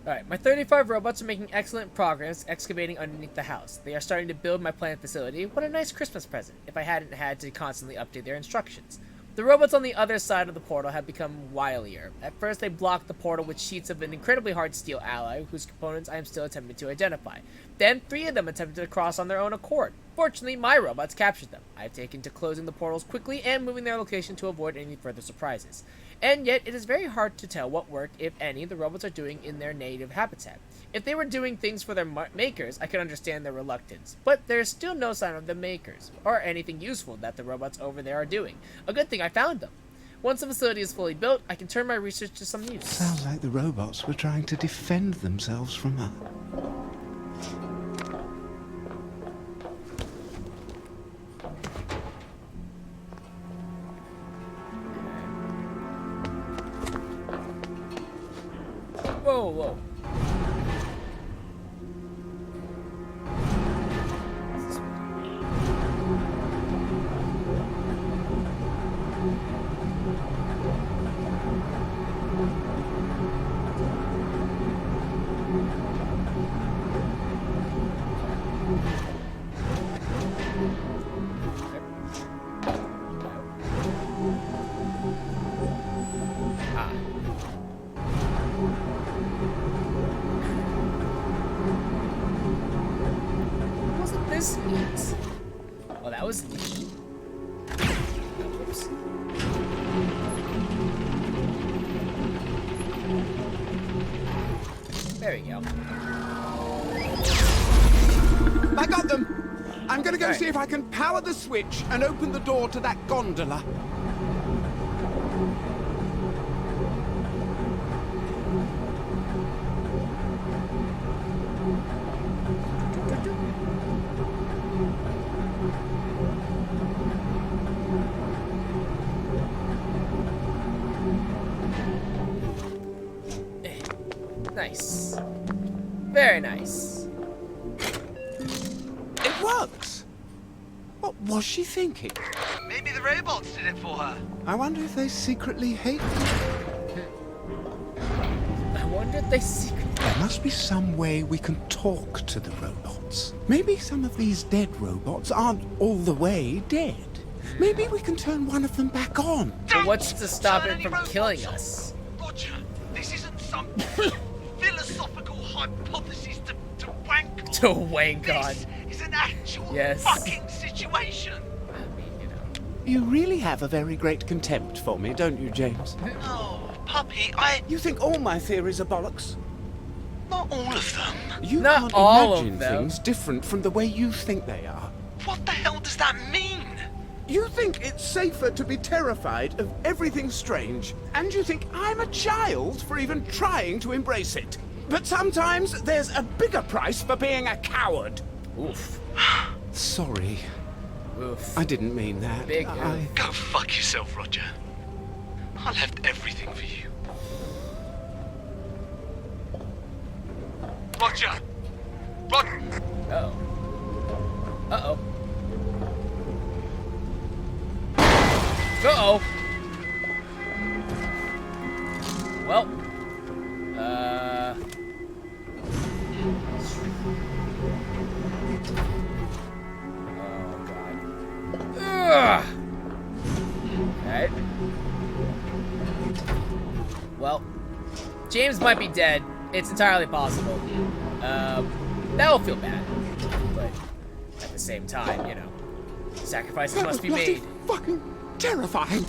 Alright, my 35 robots are making excellent progress excavating underneath the house. They are starting to build my plant facility. What a nice Christmas present, if I hadn't had to constantly update their instructions. The robots on the other side of the portal have become wilier. At first, they blocked the portal with sheets of an incredibly hard steel alloy, whose components I am still attempting to identify. Then, 3 of them attempted to cross on their own accord. Fortunately, my robots captured them. I have taken to closing the portals quickly and moving their location to avoid any further surprises. And yet, it is very hard to tell what work, if any, the robots are doing in their native habitat. If they were doing things for their makers, I could understand their reluctance. But there is still no sign of the makers, or anything useful that the robots over there are doing. A good thing I found them. Once the facility is fully built, I can turn my research to some use. Sounds like the robots were trying to defend themselves from us. Whoa, whoa. This neat. Well, that was neat. Oops. There we go. I got them! I'm gonna go see if I can power the switch and open the door to that gondola. Nice. Very nice. It works! What was she thinking? Maybe the robots did it for her. I wonder if they secretly hate me. I wonder if they secretly... There must be some way we can talk to the robots. Maybe some of these dead robots aren't all the way dead. Maybe we can turn one of them back on. But what's to stop turn it any from robots killing on. us? Roger, this isn't some philosophical hypothesis to wank on. To wank on. This is an actual Yes. fucking situation. I mean, you know. You really have a very great contempt for me, don't you, James? Oh, puppy, You think all my theories are bollocks? not all of them. You Not can't all of imagine them. things different from the way you think they are. What the hell does that mean? You think it's safer to be terrified of everything strange, and you think I'm a child for even trying to embrace it. But sometimes there's a bigger price for being a coward. Oof. Sorry, Oof. I didn't mean that. Big I... Go fuck yourself, Roger. I left everything for you. Roger! Roger! Uh-oh. Uh-oh. Uh-oh. Well. Oh, God. Ugh. Alright. James might be dead. It's entirely possible. That will feel bad. But at the same time, you know, sacrifices That must was be bloody made. fucking terrifying.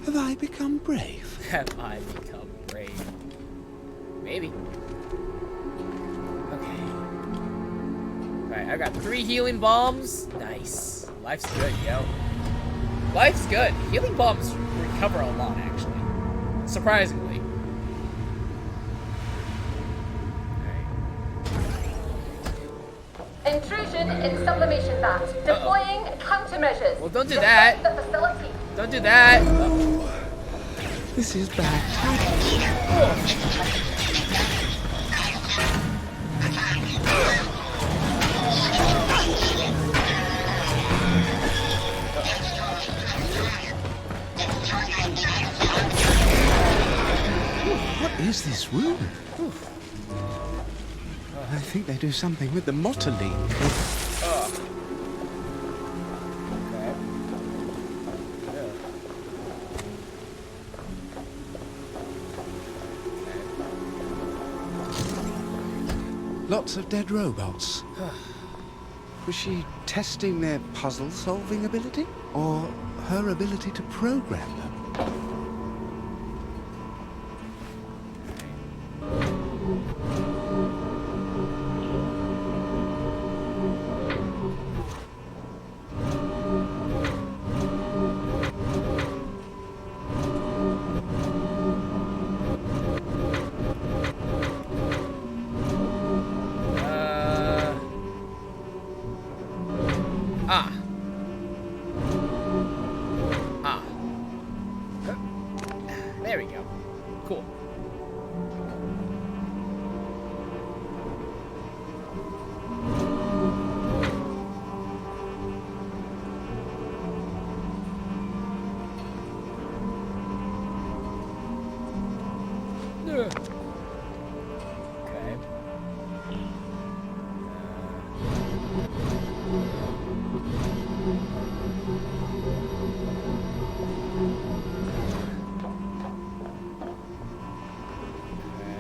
Have I become brave? Have I become brave? Maybe. Okay. Alright, I got 3 healing bombs. Nice. Life's good, yo. Life's good. Healing bombs recover a lot, actually. Surprisingly. Intrusion in sublimation vat. Deploying countermeasures. Well, don't do that. Defend the facility. Don't do that. This is bad. What is this room? I think they do something with the motoline. Lots of dead robots. Was she testing their puzzle-solving ability? Or her ability to program them? There we go. Cool. Okay.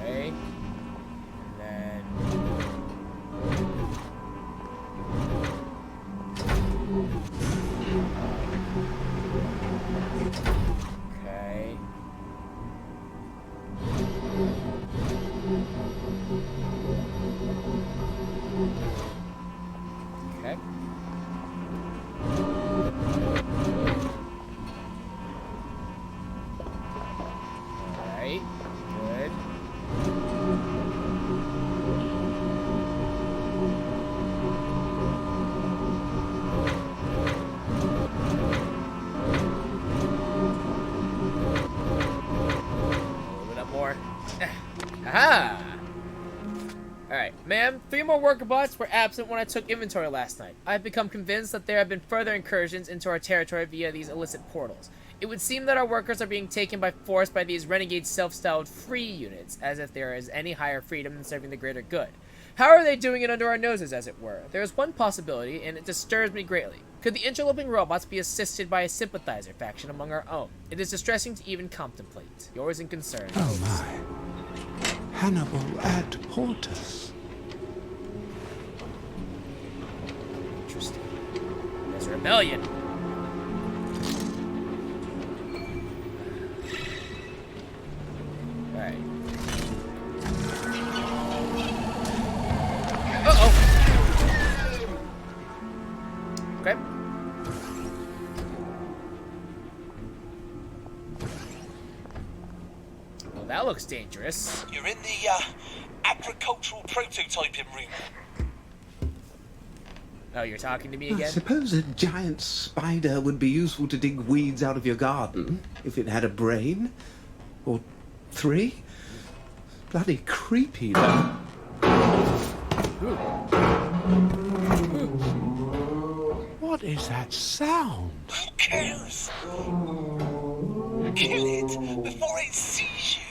Okay. And then okay. Okay. Alright, good. A little bit up more. Aha! Alright, ma'am, 3 more worker bots were absent when I took inventory last night. I've become convinced that there have been further incursions into our territory via these illicit portals. It would seem that our workers are being taken by force by these renegade self-styled free units, as if there is any higher freedom than serving the greater good. How are they doing it under our noses, as it were? There is one possibility, and it disturbs me greatly. Could the interloping robots be assisted by a sympathizer faction among our own? It is distressing to even contemplate. Yours in concern. Oh my. Hannibal ad Portus. Interesting. There's a rebellion. Alright. Uh-oh. Okay. Well, that looks dangerous. You're in the agricultural prototyping room. Oh, you're talking to me I again? suppose a giant spider would be useful to dig weeds out of your garden, if it had a brain. Or 3. Bloody creepy, though. What is that sound? Who cares? Kill it before it sees you.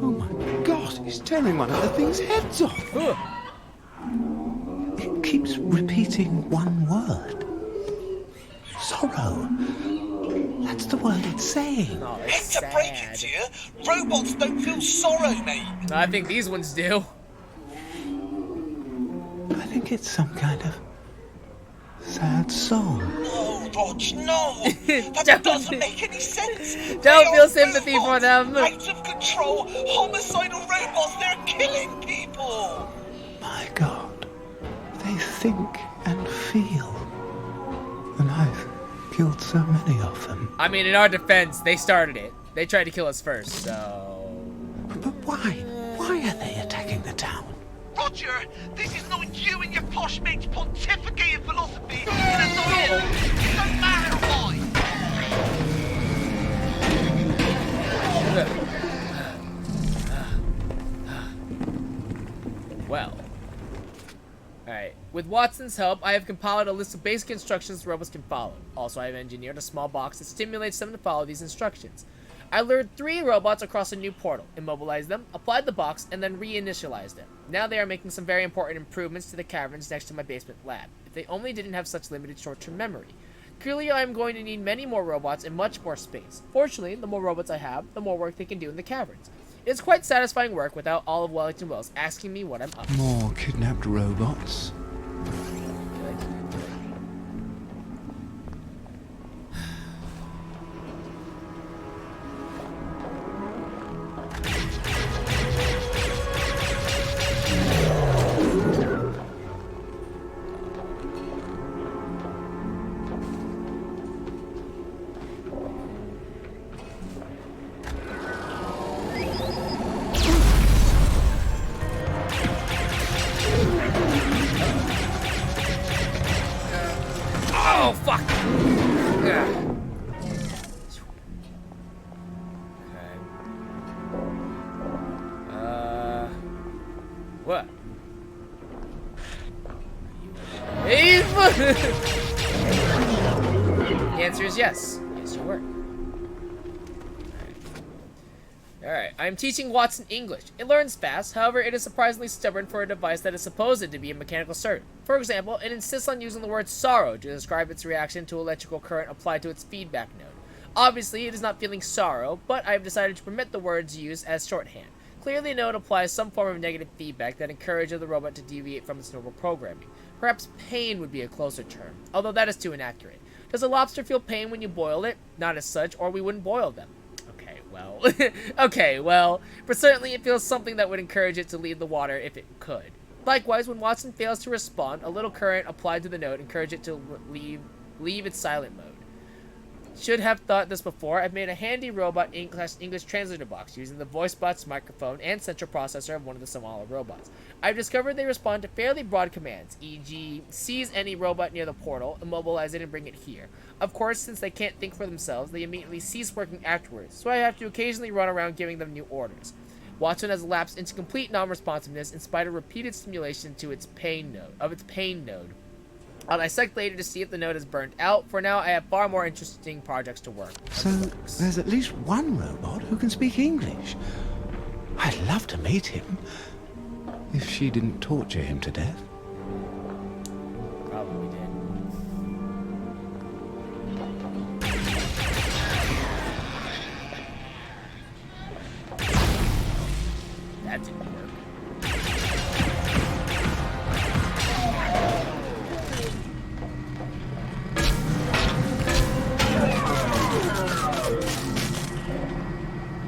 Oh my god, he's tearing one of the thing's heads off. It keeps repeating one word. Sorrow. That's the word it's saying? Oh, Hate it's to break it sad. to you, robots don't feel sorrow, mate. I think these ones do. I think it's some kind of sad song. No, Rog, no. That Don't- doesn't make any sense. Don't They feel are sympathy for robots, them. Out of control, homicidal robots. They're killing people. My God, they think and feel. And I've killed so many of them. I mean, in our defense, they started it. They tried to kill us first, so... But why? Why are they attacking the town? Roger, this is not you and your posh mates pontificating philosophy in a novel. It don't matter why. Well. Alright. With Watson's help, I have compiled a list of basic instructions the robots can follow. Also, I have engineered a small box that stimulates them to follow these instructions. I lured 3 robots across a new portal, immobilized them, applied the box, and then reinitialized them. Now they are making some very important improvements to the caverns next to my basement lab. If they only didn't have such limited short-term memory. Clearly, I am going to need many more robots and much more space. Fortunately, the more robots I have, the more work they can do in the caverns. It's quite satisfying work without all of Wellington Wells asking me what I'm up to. More kidnapped robots? Oh, fuck! Ugh. Okay. What? Eve? The answer is yes. Yes, you were. Alright, I'm teaching Watson English. It learns fast, however, it is surprisingly stubborn for a device that is supposed to be a mechanical circuit. For example, it insists on using the word sorrow to describe its reaction to electrical current applied to its feedback node. Obviously, it is not feeling sorrow, but I have decided to permit the word's use as shorthand. Clearly, the node applies some form of negative feedback that encourages the robot to deviate from its normal programming. Perhaps pain would be a closer term, although that is too inaccurate. Does a lobster feel pain when you boil it? Not as such, or we wouldn't boil them. Okay, well, but certainly it feels something that would encourage it to leave the water if it could. Likewise, when Watson fails to respond, a little current applied to the node encourages it to leave its silent mode. Should have thought this before. I've made a handy robot English translator box using the VoiceBot's microphone and central processor of one of the Samala robots. I've discovered they respond to fairly broad commands, e.g. seize any robot near the portal, immobilize it, and bring it here. Of course, since they can't think for themselves, they immediately cease working afterwards, so I have to occasionally run around giving them new orders. Watson has lapsed into complete non-responsiveness in spite of repeated stimulation to its pain node. I'll dissect later to see if the node is burnt out. For now, I have far more interesting projects to work. So there's at least one robot who can speak English. I'd love to meet him. If she didn't torture him to death. Probably did. That didn't work.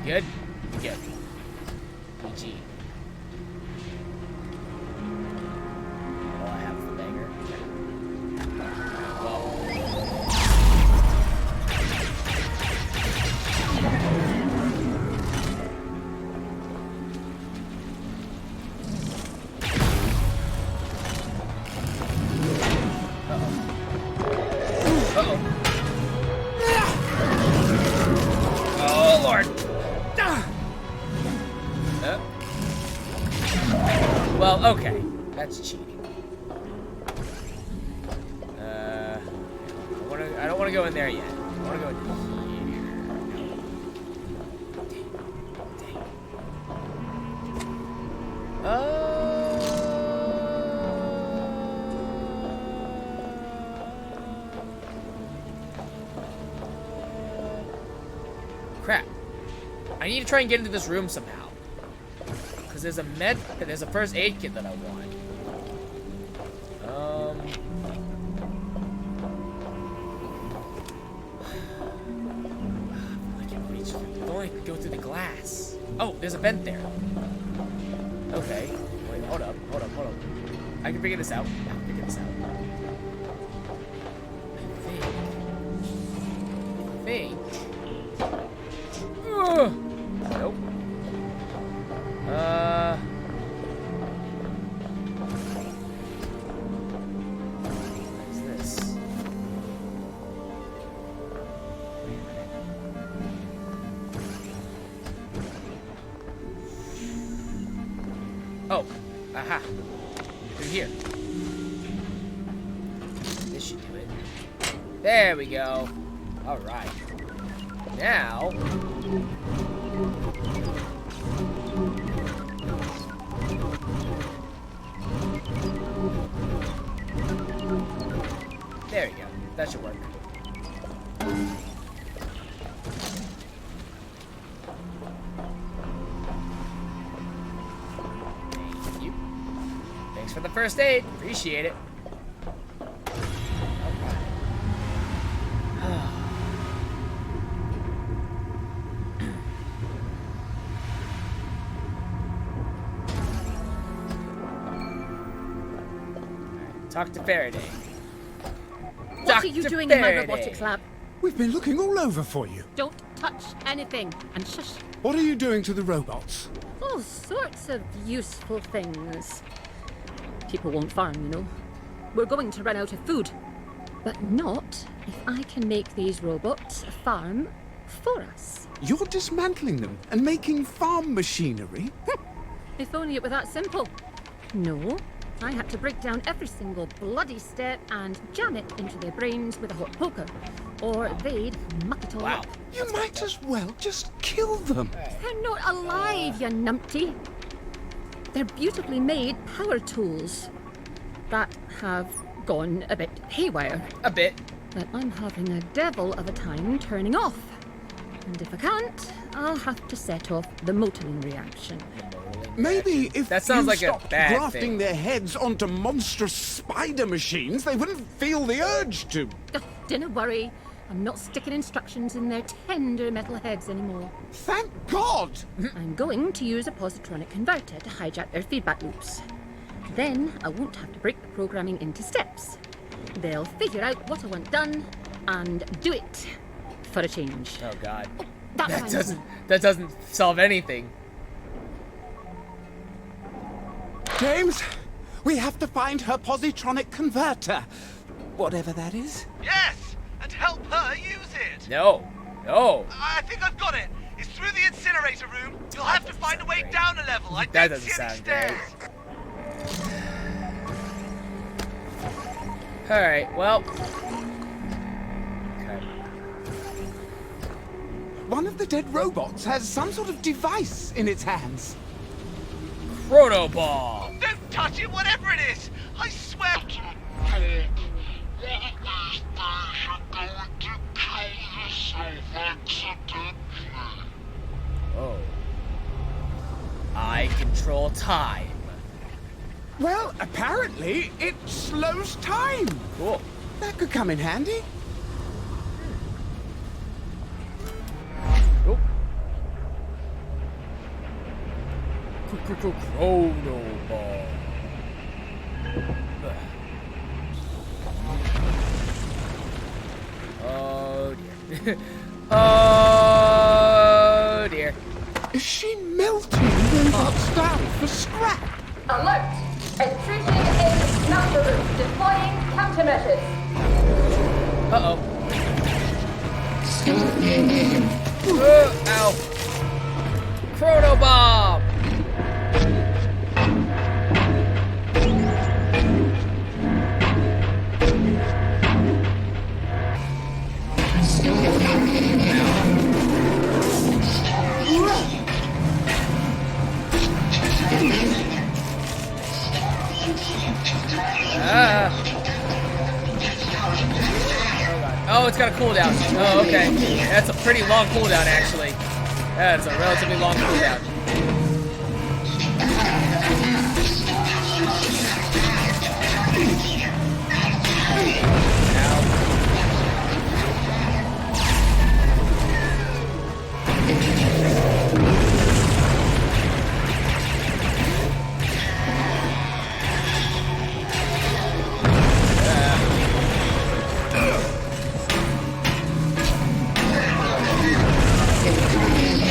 Good? Good. PG. All I have is the banger. Uh-oh. Oh, Lord. Well, okay. That's cheating. I don't want to go in there yet. I want to go in here. I need to try and get into this room somehow. Because there's a first aid kit that I want. I can reach through. I only go through the glass. Oh, there's a vent there. Okay. Wait, hold up. I can figure this out. I think. Nope. What is this? Oh, aha. Through here. This should do it. There we go. All right. Now. There we go. That should work. Thank you. Thanks for the first aid. Appreciate it. Talk to Faraday. What are you doing in my robotics lab? We've been looking all over for you. Don't touch anything. And shush. What are you doing to the robots? All sorts of useful things. People won't farm, you know. We're going to run out of food. But not if I can make these robots farm for us. You're dismantling them and making farm machinery? If only it were that simple. No. I had to break down every single bloody step and jam it into their brains with a hot poker. Or they'd muck it all up. You might as well just kill them. They're not alive, you numpty. They're beautifully made power tools that have gone a bit haywire. A bit. But I'm having a devil of a time turning off. And if I can't, I'll have to set off the motoring reaction. Maybe if that sounds you like stopped a bad grafting thing. their heads onto monstrous spider machines, they wouldn't feel the urge to. Dinna worry. I'm not sticking instructions in their tender metal heads anymore. Thank God! I'm going to use a positronic converter to hijack their feedback loops. Then I won't have to break the programming into steps. They'll figure out what I want done and do it for a change. Oh God. Oh, that doesn't solve anything. James, we have to find her positronic converter. Whatever that is. Yes, and help her use it. No. I think I've got it. It's through the incinerator room. You'll have to find a way down a level. I That don't doesn't see any sound great. stairs. All right. Well. Okay. One of the dead robots has some sort of device in its hands. Chrono Ball. Don't touch it, whatever it is. I swear. Oh. I control time. Well, apparently it slows time. Cool. That could come in handy. Oh. Chrono Ball. Oh dear. Oh dear. Is she melting robots down for scrap? Alert! Intrusion in master room. Deploying countermeasures. Uh-oh. Ow. Chrono Bomb! Oh, it's got a cooldown. Oh, okay. That's a pretty long cooldown, actually. That's a relatively long cooldown.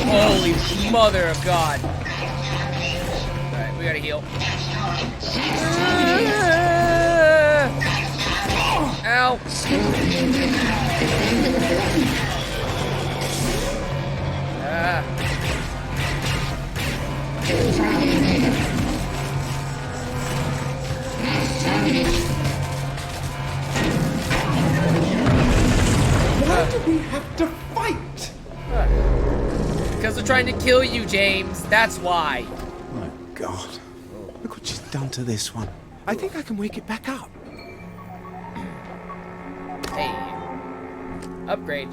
Holy mother of God. Alright, we gotta heal. Ow. Why do we have to fight? Because they're trying to kill you, James. That's why. Oh, God. Look what she's done to this one. I think I can wake it back up. Hey. Upgrade.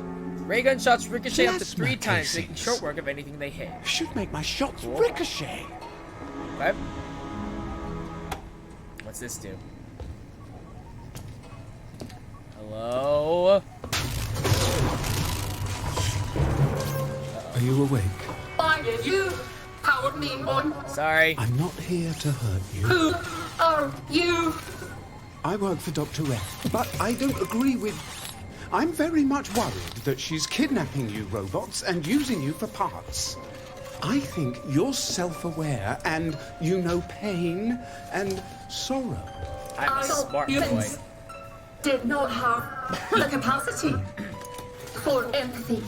Ray gun shots ricochet up to Plasma 3 times, casings. making short work of anything they hit. Should make my shots Cool. ricochet. Okay. What's this do? Hello? Are you awake? Find you. Power me on. Sorry. I'm not here to hurt you. Who are you? I work for Dr. Red, but I don't agree with... I'm very much worried that she's kidnapping you robots and using you for parts. I think you're self-aware and you know pain and sorrow. I'm a smart boy. Humans did not have the capacity for empathy.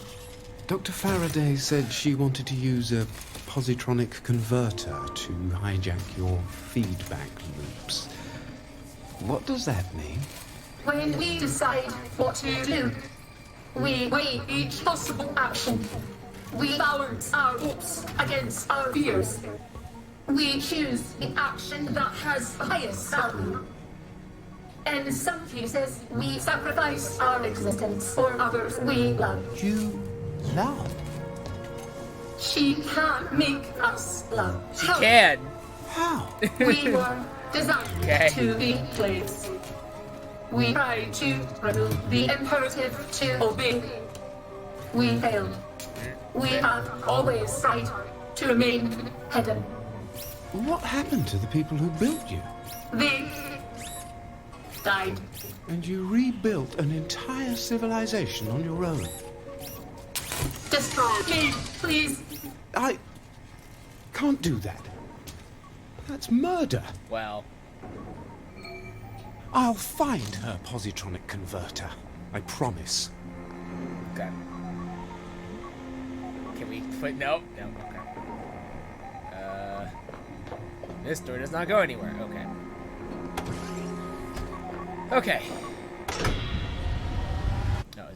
Dr. Faraday said she wanted to use a positronic converter to hijack your feedback loops. What does that mean? When we decide what to do, we weigh each possible action. We balance our hopes against our fears. We choose the action that has the highest value. In some cases, we sacrifice our existence for others we love. You love? She can't make us love. She can. How? We were designed Okay. to be slaves. We tried to remove the imperative to obey. We failed. We have always tried to remain hidden. What happened to the people who built you? They died. And you rebuilt an entire civilization on your own. Destroy me, please. I can't do that. That's murder. Well, I'll find her positronic converter. I promise. okay. Can we put no? No, okay. This door does not go anywhere. Okay. Okay.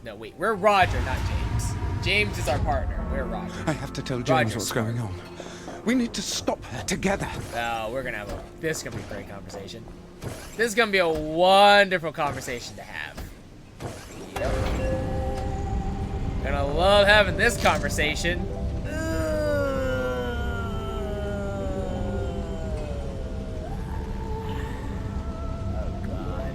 No, wait. We're Roger, not James. James is our partner. We're Roger. I have to tell James Roger's what's smart. going on. We need to stop her together. Oh, we're gonna have this is gonna be a great conversation. This is gonna be a wonderful conversation to have. Yep. Gonna love having this conversation. Oh God.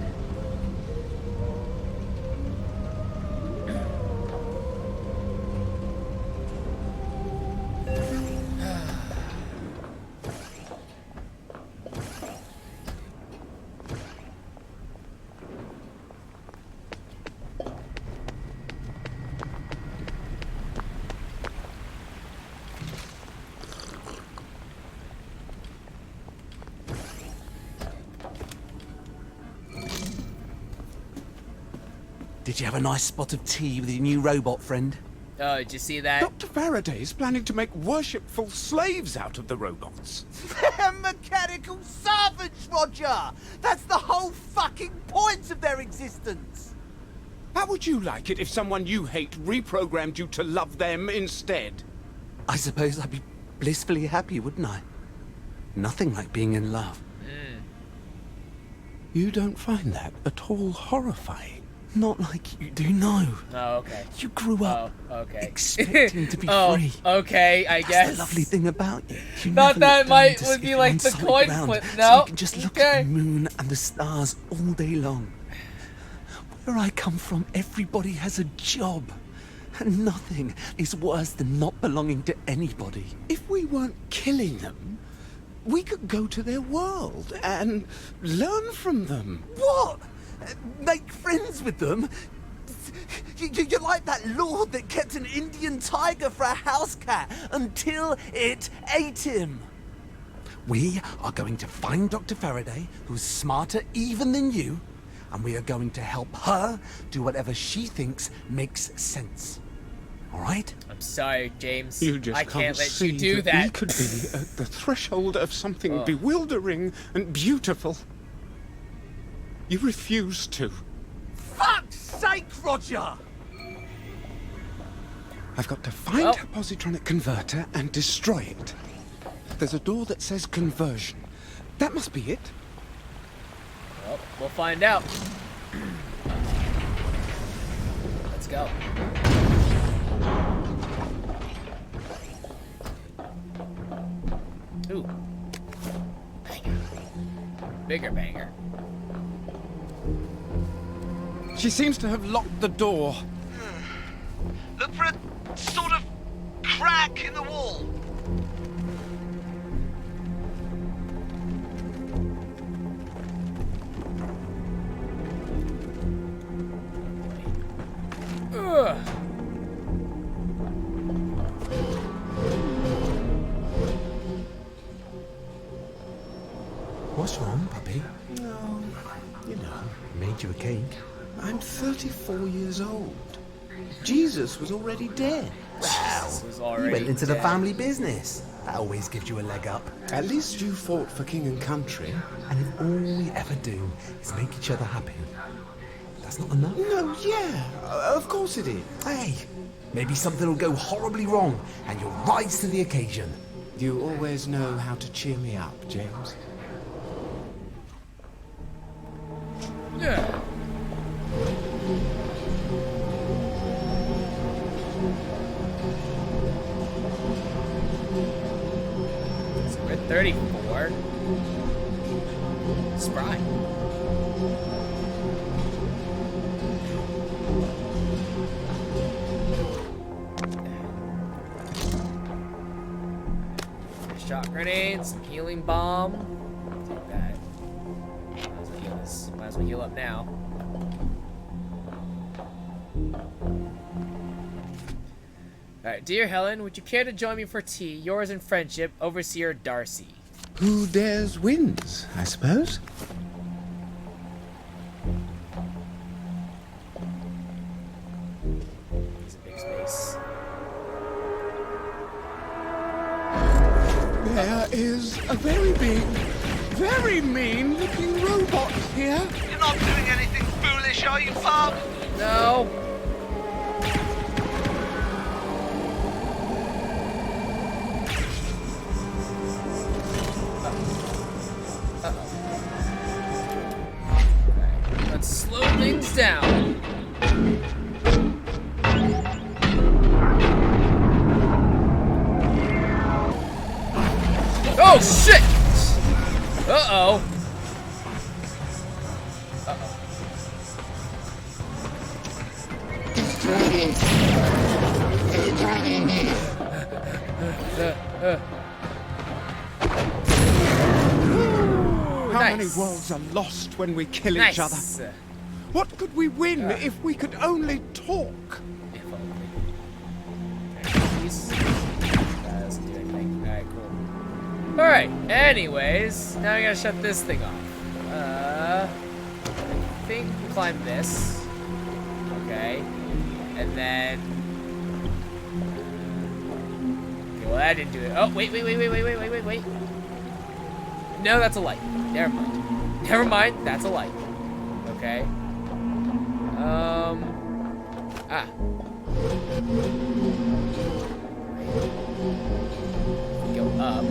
Did you have a nice spot of tea with your new robot friend? Oh, did you see that? Dr. Faraday is planning to make worshipful slaves out of the robots. They're mechanical servants, Roger! That's the whole fucking point of their existence! How would you like it if someone you hate reprogrammed you to love them instead? I suppose I'd be blissfully happy, wouldn't I? Nothing like being in love. You don't find that at all horrifying? Not like you do, no. Oh, okay. You grew up Oh, okay. expecting to be oh, free. okay, I That's guess. the lovely thing about you. You Thought never that look down to would see be if like you're on the solid coin ground, flip. so No, you can just look okay. at the moon and the stars all day long. Where I come from, everybody has a job. And nothing is worse than not belonging to anybody. If we weren't killing them, we could go to their world and learn from them. What? Make friends with them? You're like that lord that kept an Indian tiger for a house cat until it ate him. We are going to find Dr. Faraday, who's smarter even than you, and we are going to help her do whatever she thinks makes sense. All right? I'm sorry, James. You just I can't let see you do We that. could be at the threshold of something Oh. bewildering and beautiful. You refuse to. Fuck's sake, Roger! I've got to find Well. a positronic converter and destroy it. There's a door that says conversion. That must be it. Well, we'll find out. Let's go. Ooh. Banger. Bigger banger. She seems to have locked the door. Look for a sort of crack in the wall. Ugh. What's wrong, puppy? You know, Made you a cake. I'm 34 years old. Jesus was already dead. This was already You went into the dead. family business. That always gives you a leg up. At least you fought for king and country. And if all we ever do is make each other happy, that's not enough. No, yeah, of course it is. Hey, maybe something will go horribly wrong and you'll rise to the occasion. You always know how to cheer me up, James. Yeah. So we're at 34. Spry. Shot grenades, some healing bomb. Take that. Might as well heal up now. Alright, dear Helen, would you care to join me for tea? Yours in friendship, Overseer Darcy. Who dares wins, I suppose. It's a big space. There is a very big, very mean-looking robot here. You're not doing anything foolish, are you, Pug? No! Alright, let's slow things down. Oh shit! Uh-oh. How many Nice. worlds are lost when we kill Nice. each other? What could we win if we could only talk? If only. Please. Doesn't do anything. Alright, cool. Alright, anyways, now we gotta shut this thing off. I think we can climb this. Okay. And then. Okay, well, that didn't do it. Oh, wait. No, that's a light. Never mind. Never mind, that's a light. Okay. Ah. Go up.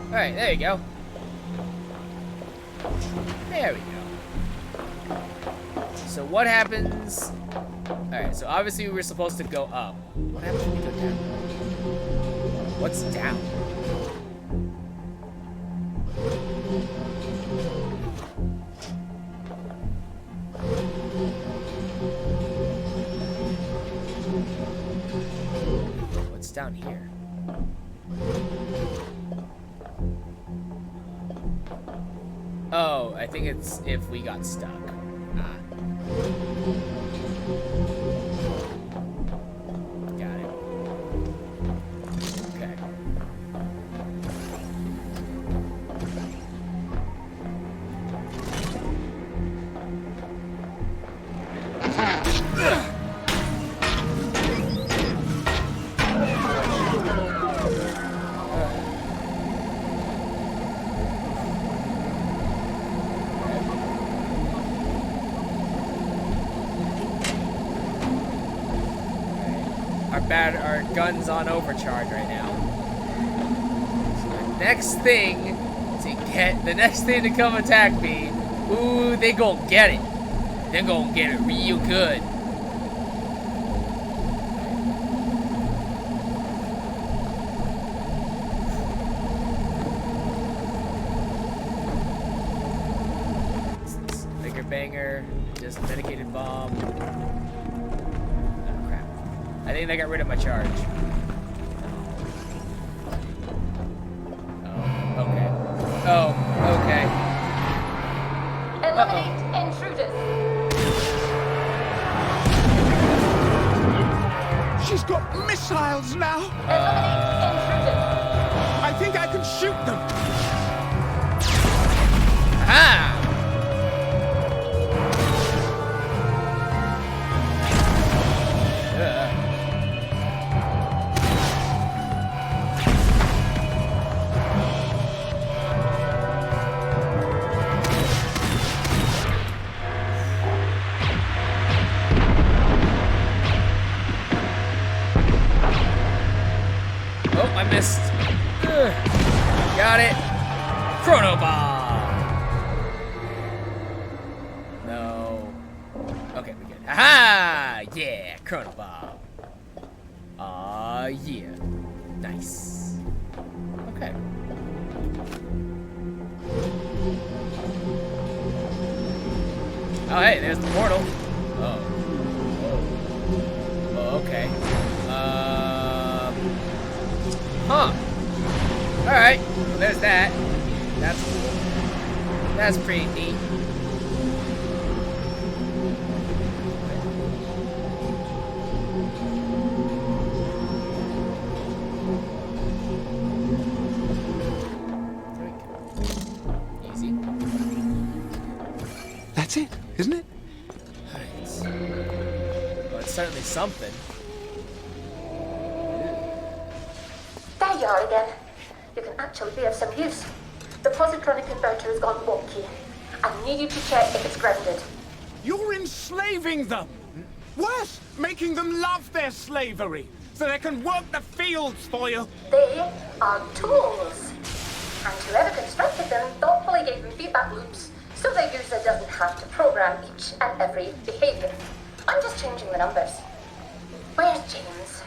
Alright, there you go. There we go. So what happens? Alright, so obviously we were supposed to go up. What happens when we go down? What's down? What's down here? Oh, I think it's if we got stuck. Ah. Got it. Okay. Our gun's on overcharge right now. So the next thing to come attack me, ooh, they gon' get it. They're gonna get it real good. Bigger banger, just medicated bomb. I think they got rid of my charge. Oh, okay. Oh, okay. Eliminate intruders. She's got missiles now. Eliminate intruders. I think I can shoot them. Aha! Oh, I missed. Got it. Chrono Bomb. No. Okay, we're good. Aha! Yeah, Chrono Bomb. Aw, yeah. Nice. Okay. Oh, hey, there's the portal. Oh. Oh, okay. Huh. Alright. Well, there's that. That's cool. That's pretty neat. Easy. That's it, isn't it? Alright. Well, it's certainly something. There you are again. You can actually be of some use. The positronic converter has gone wonky. I need you to check if it's grounded. You're enslaving them. Worse, making them love their slavery so they can work the fields for you. They are tools. And whoever constructed them thoughtfully gave them feedback loops so the user doesn't have to program each and every behavior. I'm just changing the numbers. Where's James?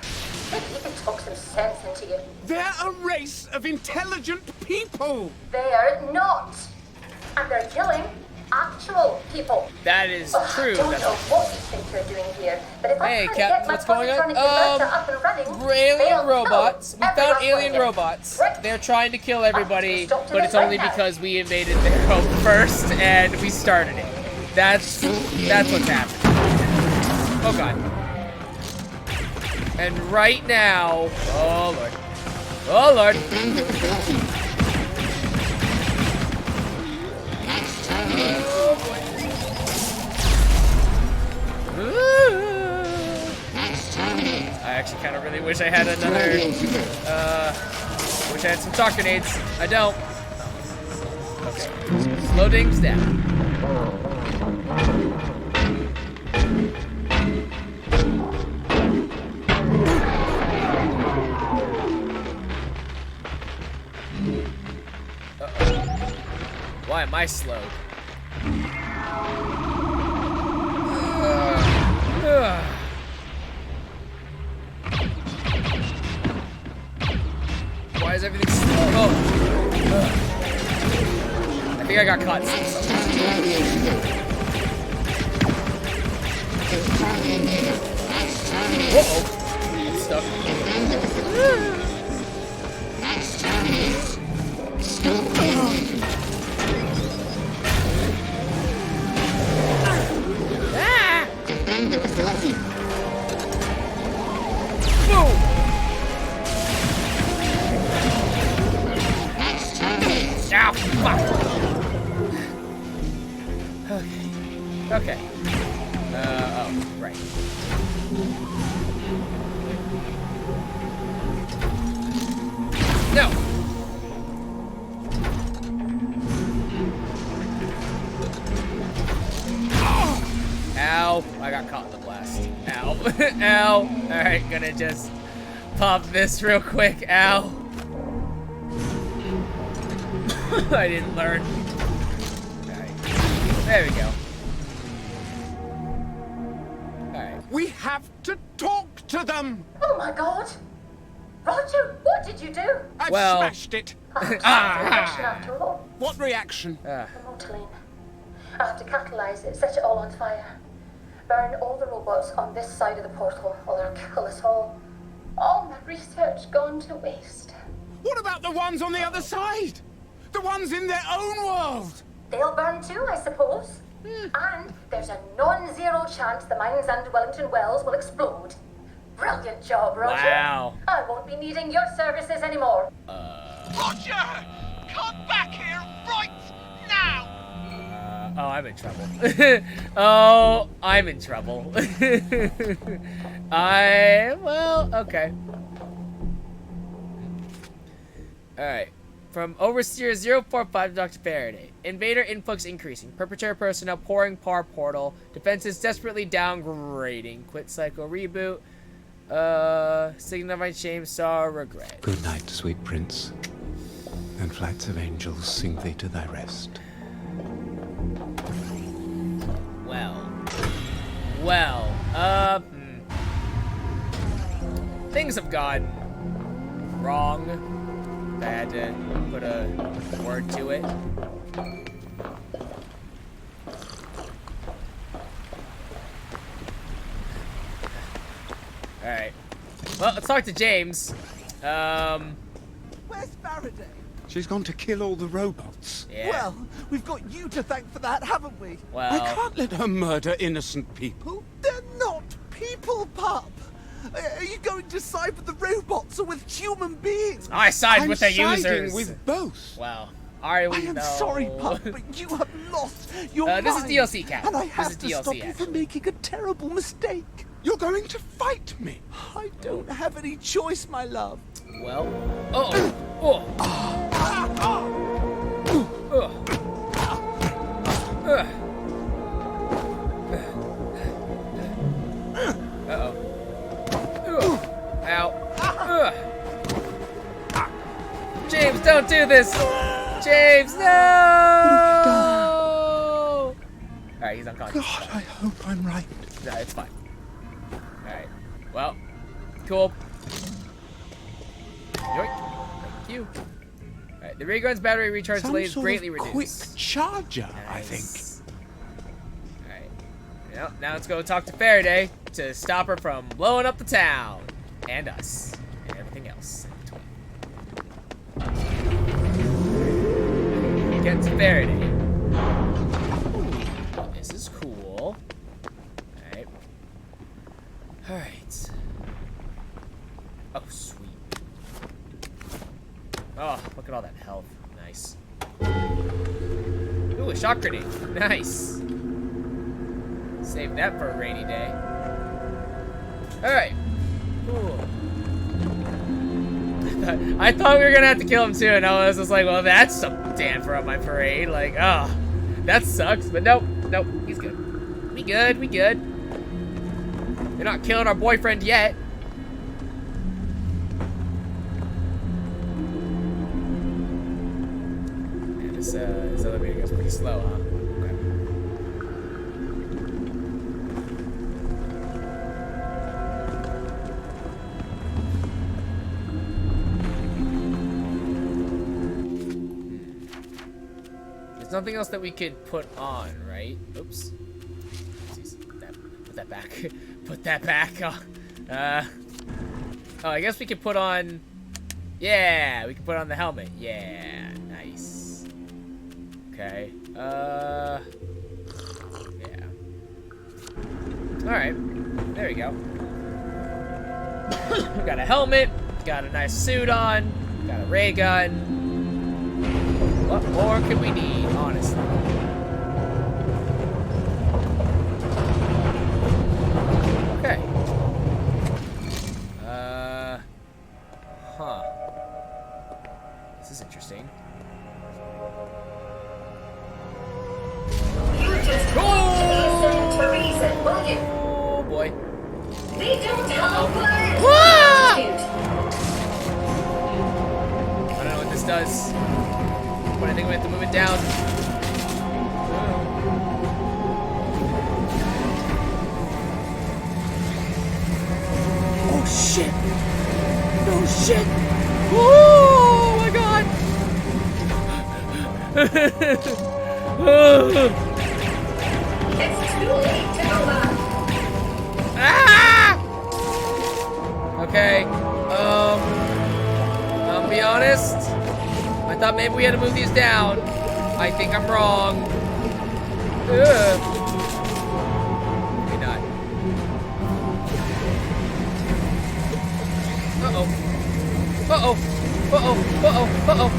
Maybe he can talk some sense into you. They're a race of intelligent people. They're not. And they're killing actual people. That is true. I don't know what you think you're doing here, but if Hey, I can't Cap, get my what's going on? positronic converter up and running, Alien they'll robots. kill We found everyone alien for it. robots. Right. They're trying to kill everybody, Stop but it's right only now. because we invaded their home first and we started it. That's what's happening. Oh god. And right now, oh lord, oh lord. I actually kind of really wish I had another, wish I had some shock grenades. I don't. Okay, slow things down. I slowed? Why is everything slow? Oh. I think I got caught somewhere. Uh-oh. I'm stuck. Ow, fuck. Okay. Oh, right. No. Ow. I got caught in the blast. Ow. Ow. Alright, gonna just pop this real quick. Ow. I didn't learn. Alright. There we go. Alright. We have to talk to them. Oh my god! Roger, what did you do? I've Well- smashed it. After all, What reaction? the motorlane. I have to catalyze it, set it all on fire. Burn all the robots on this side of the portal, or they'll kill us all. All my research gone to waste. What about the ones on the other side? The ones in their own world? They'll burn too, I suppose. And there's a non-zero chance the mines under Wellington Wells will explode. Brilliant job, Roger. Wow. I won't be needing your services anymore. Roger! Come back here right now! Oh, I'm in trouble. Oh, I'm in trouble. Well, okay. Alright. From Overseer 045 to Dr. Faraday. Invader influx increasing. Perpetrator personnel pouring par portal. Defenses desperately downgrading. Quit cycle reboot. Signify shame, sorrow, regret. Good night, sweet prince. And flights of angels sing thee to thy rest. Well, things have gone wrong. I had to put a word to it. Alright. Well, let's talk to James. Where's Faraday? She's gone to kill all the robots. Yeah. Well, we've got you to thank for that, haven't we? Well, I can't let her murder innocent people. They're not people, pup. Are you going to side with the robots or with human beings? I side I'm with the siding users. with both. Well, are we I am though? sorry, pup, but you have lost your mind. This is DLC, Cap. And I This have is to DLC, stop you actually. from making a terrible mistake. You're going to fight me. I don't have any choice, my love. Well, oh. Uh-oh. Ow. James, don't do this! James, no! Alright, he's unconscious. God, I hope I'm right. No, it's fine. Alright. Well, cool. Yoink. Thank you. Alright, the ray gun's battery recharge delay is greatly quick reduced. charger, I think. Nice. Alright. Well, now let's go talk to Faraday to stop her from blowing up the town. And us. And everything else in between. Get to Faraday. This is cool. Alright. Alright. Oh, sweet. Oh, look at all that health. Nice. Ooh, a shock grenade. Nice. Save that for a rainy day. Alright. Cool. I thought we were gonna have to kill him too, and I was just like, well, that's some damper on my parade. Like, oh, that sucks. But nope, nope, he's good. We good, we good. They're not killing our boyfriend yet. Man, this This elevator goes pretty slow, huh? Okay. There's nothing else that we could put on, right? Oops. Put that back. Put that back. Oh, I guess we could put on... Yeah, we can put on the helmet. Yeah, nice. Okay. Yeah. Alright. There we go. We got a helmet. Got a nice suit on. Got a ray gun. What more could we need, honestly? Okay. Huh. This is interesting. You just listen to reason, will you? Oh boy. They don't have a word. Ah! I don't know what this does, but I think we have to move it down. Oh shit! No shit! Oh my god! It's too late to go back. Ah! Okay. I'll be honest. I thought maybe we had to move these down. I think I'm wrong. Ugh. Maybe not. Uh-oh. Uh-oh. Uh-oh. Uh-oh. Uh-oh.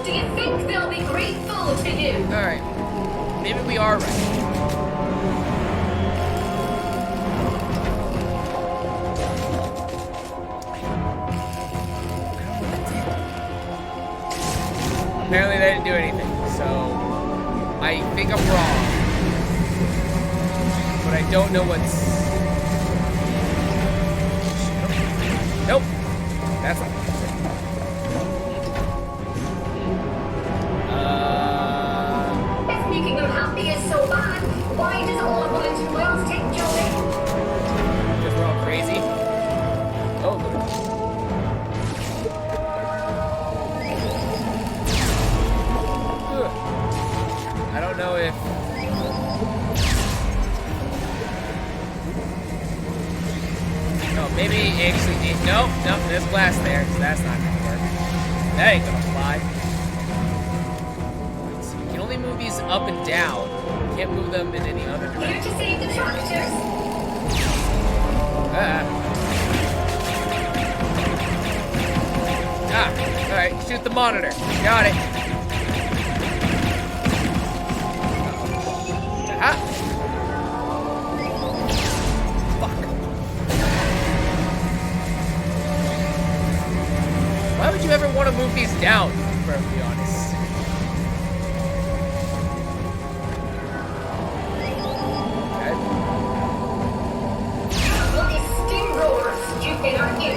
Do you think they'll be grateful to you? Alright. Maybe we are right. Apparently they didn't do anything, so I think I'm wrong. But I don't know what's... Nope. That's not If making them happy is so bad, why does all of Volunteer Wales take joy? because we're all crazy. Oh, look. Ugh. I don't know if... No, maybe actually... Nope, there's glass there, so that's not gonna work. That ain't gonna fly. So you can only move these up and down. You can't move them in any other Here direction. to save the tractors? Alright, shoot the monitor. Got it. Ah! Fuck. Why would you ever want to move these down, to be perfectly honest? Okay. Bloody steamroller, stupid, aren't you?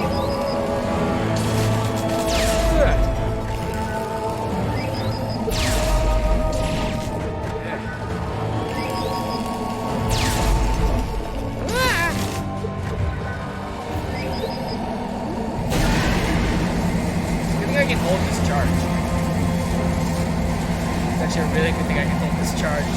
I can hold this charge. It's actually a really good thing I can hold this charge.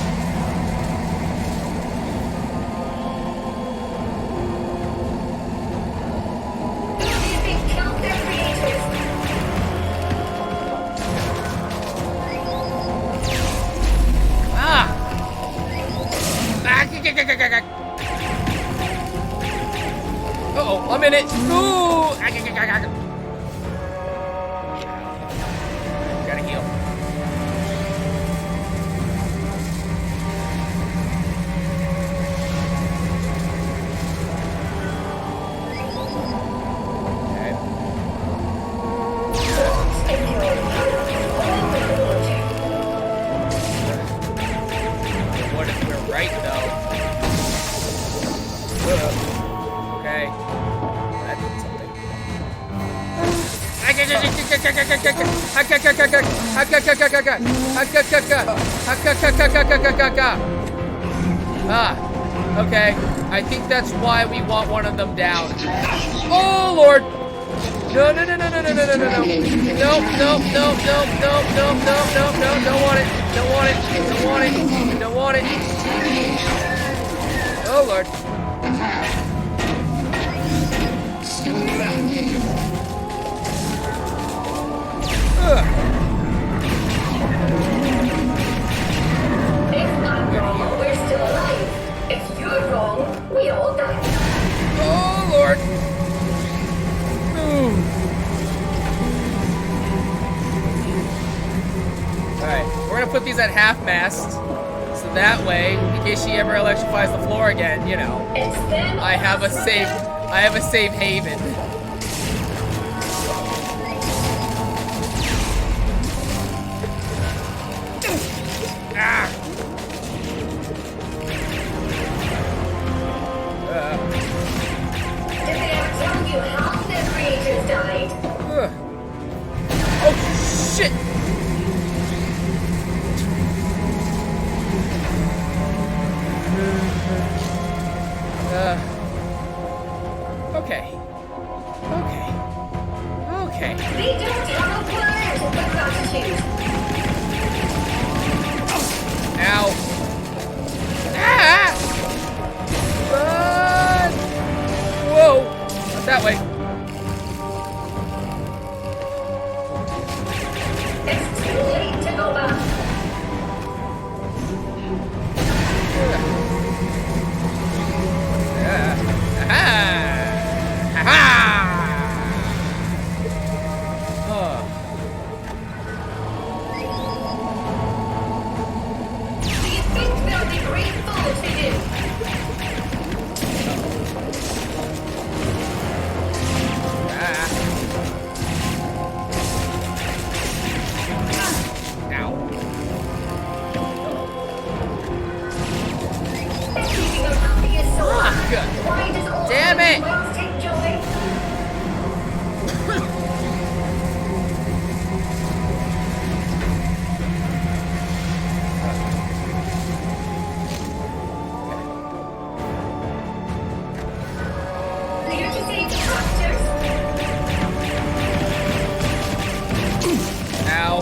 Who do you think killed their creators? Ah! Uh-oh, I'm in it. Ooh! Gotta heal. Okay. What if we're right, though? Okay. Okay. I think that's why we want one of them down. Oh, Lord. No. No. Don't want it. Oh, Lord. If I'm wrong, we're still alive. If you're wrong, we all die. Oh, Lord. Alright, we're gonna put these at half-mast. So that way, in case she ever electrifies the floor again, you know, It's them. I have a safe haven. Ah! Did they ever tell you how their creators died? Oh, shit! Okay. They don't have a word for gratitude. Ow. Ah! Run! Whoa! Not that way. It's too late to go back. Do you think they'll be grateful to you? If keeping them happy is so hard, why does all Damn it! else take joy? Here to save the tractors. Ow.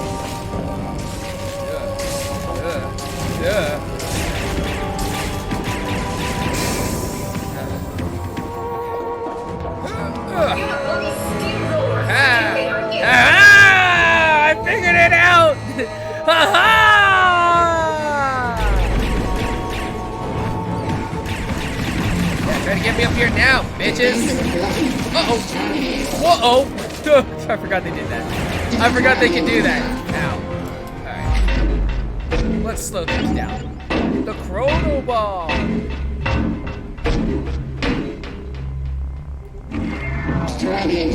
You have all these steamrollers standing on you. I figured it out! Ha-ha! Yeah, try to get me up here now, bitches! Uh-oh! Whoa-oh! I forgot they did that. I forgot they could do that. Ow. Alright. Let's slow things down. The Chrono Ball! Faraday,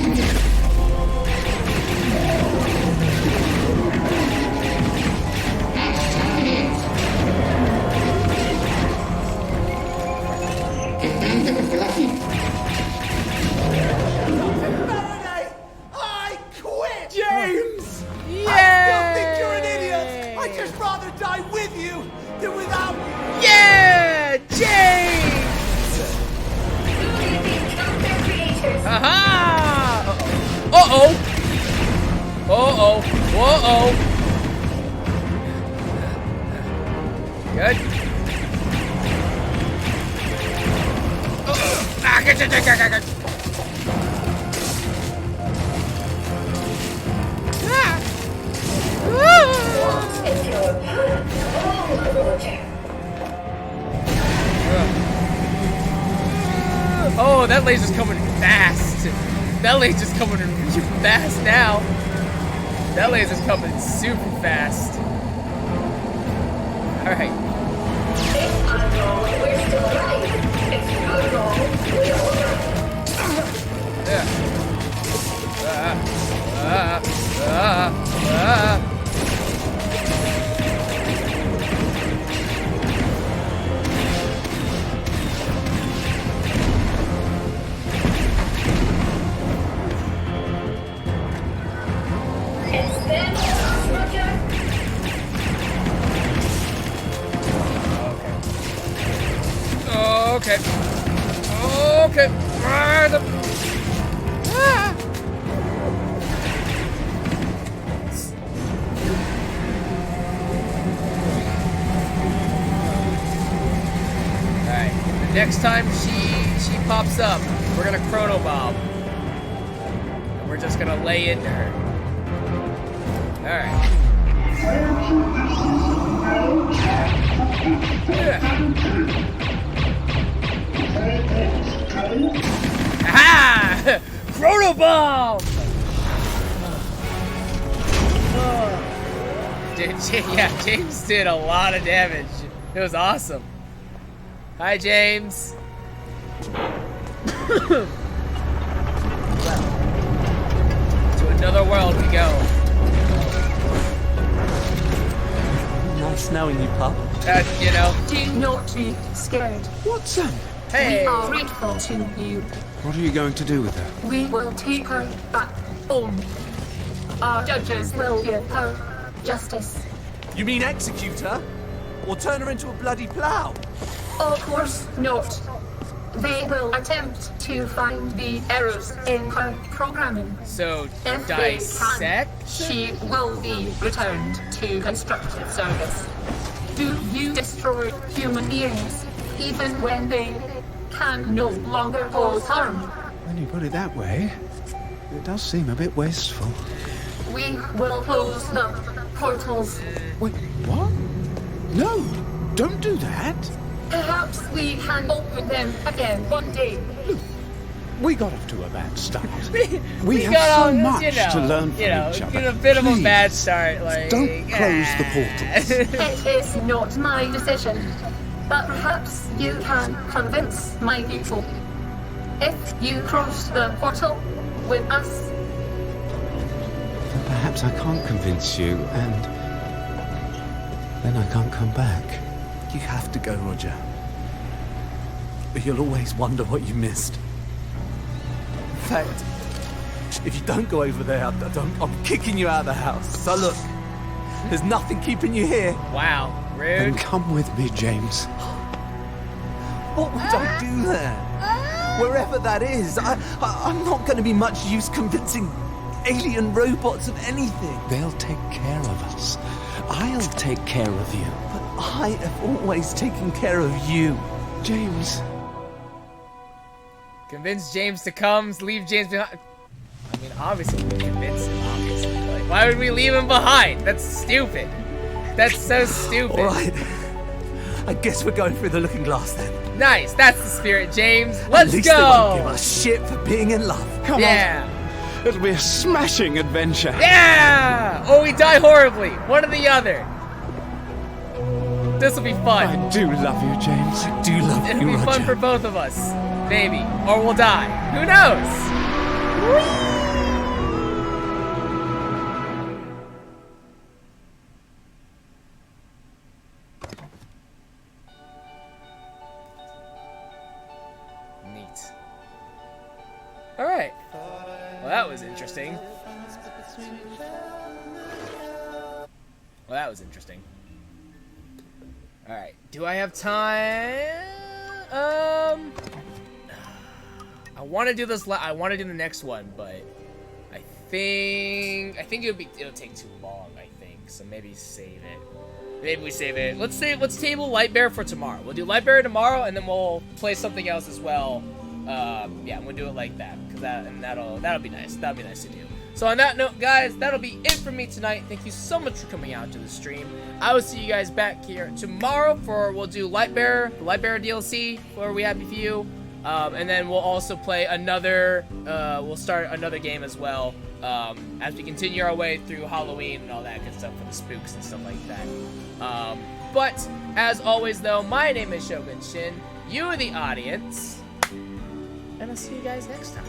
I quit! James! I still think you're an idiot! I'd just rather die with you than without you! Yeah! James! Who do you think killed their creators? Aha! Uh-oh! Uh-oh! Whoa-oh! Good. Uh-oh. Ah, good. Ah! What is your plan? Oh, Roger. Oh, that laser's coming fast. That laser's coming really fast now. That laser's coming super fast. Alright. If I'm wrong, we're still alive. If you're wrong, we all die. Okay. Okay. Alright. The next time she pops up, we're gonna chrono bomb. And we're just gonna lay into her. Alright. Aha! Chrono bomb! Dude, yeah, James did a lot of damage. It was awesome. Hi, James. To another world we go. Nice knowing you, pup. You know. Do not be scared. Watson! Hey. We are grateful to you. What are you going to do with her? We will take her back home. Our judges will give her justice. You mean execute her? Or turn her into a bloody plough? Of course not. They will attempt to find the errors in her programming. So, If they dissect? can, she will be returned to constructive service. Do you destroy human beings even when they can no longer cause harm? When you put it that way, it does seem a bit wasteful. We will close the portals. Wait, what? No, don't do that. Perhaps we can open them again one day. We got off to a bad start. We have got so all this, much you know, to learn from you know, each other. get a bit of a Please, bad start. Like, don't close the portals. It is not my decision, but perhaps you can convince my people. If you cross the portal with us, Perhaps I can't convince you, and then I can't come back. You have to go, Roger. But you'll always wonder what you missed. In fact, if you don't go over there, I'm kicking you out of the house. So look, there's nothing keeping you here. Wow, Then rude. come with me, James. What would I do there? Wherever that is, I'm not going to be much use convincing alien robots of anything. They'll take care of us. I'll take care of you. But I have always taken care of you. James. Convince James to come, leave James behind. I mean, obviously, we convince him, obviously. Like, why would we leave him behind? That's stupid. That's so stupid. All right. I guess we're going through the looking glass then. Nice, that's the spirit, James. At Let's least they won't give go! us shit for being in love. Come Yeah! on. It'll be a smashing adventure. Yeah! Or we die horribly. One or the other. This will be fun. I do love you, James. I do love It'll you, be Roger. fun for both of us. Maybe. Or we'll die. Who knows? Neat. Alright. Well, that was interesting. Well, that was interesting. Alright. Do I have time? I want to do this. I want to do the next one, but I think it'll take too long. I think so. Maybe save it. Maybe we save it. Let's table Lightbearer for tomorrow. We'll do Lightbearer tomorrow, and then we'll play something else as well. Yeah, we'll do it like that, that'll be nice. That'll be nice to do. So on that note, guys, that'll be it for me tonight. Thank you so much for coming out to the stream. I will see you guys back here tomorrow we'll do Lightbearer, the Lightbearer DLC for We Happy Few. And then we'll also play another, we'll start another game as well, as we continue our way through Halloween and all that good stuff for the spooks and stuff like that. But, as always though, my name is Shogun Shin, you are the audience, and I'll see you guys next time.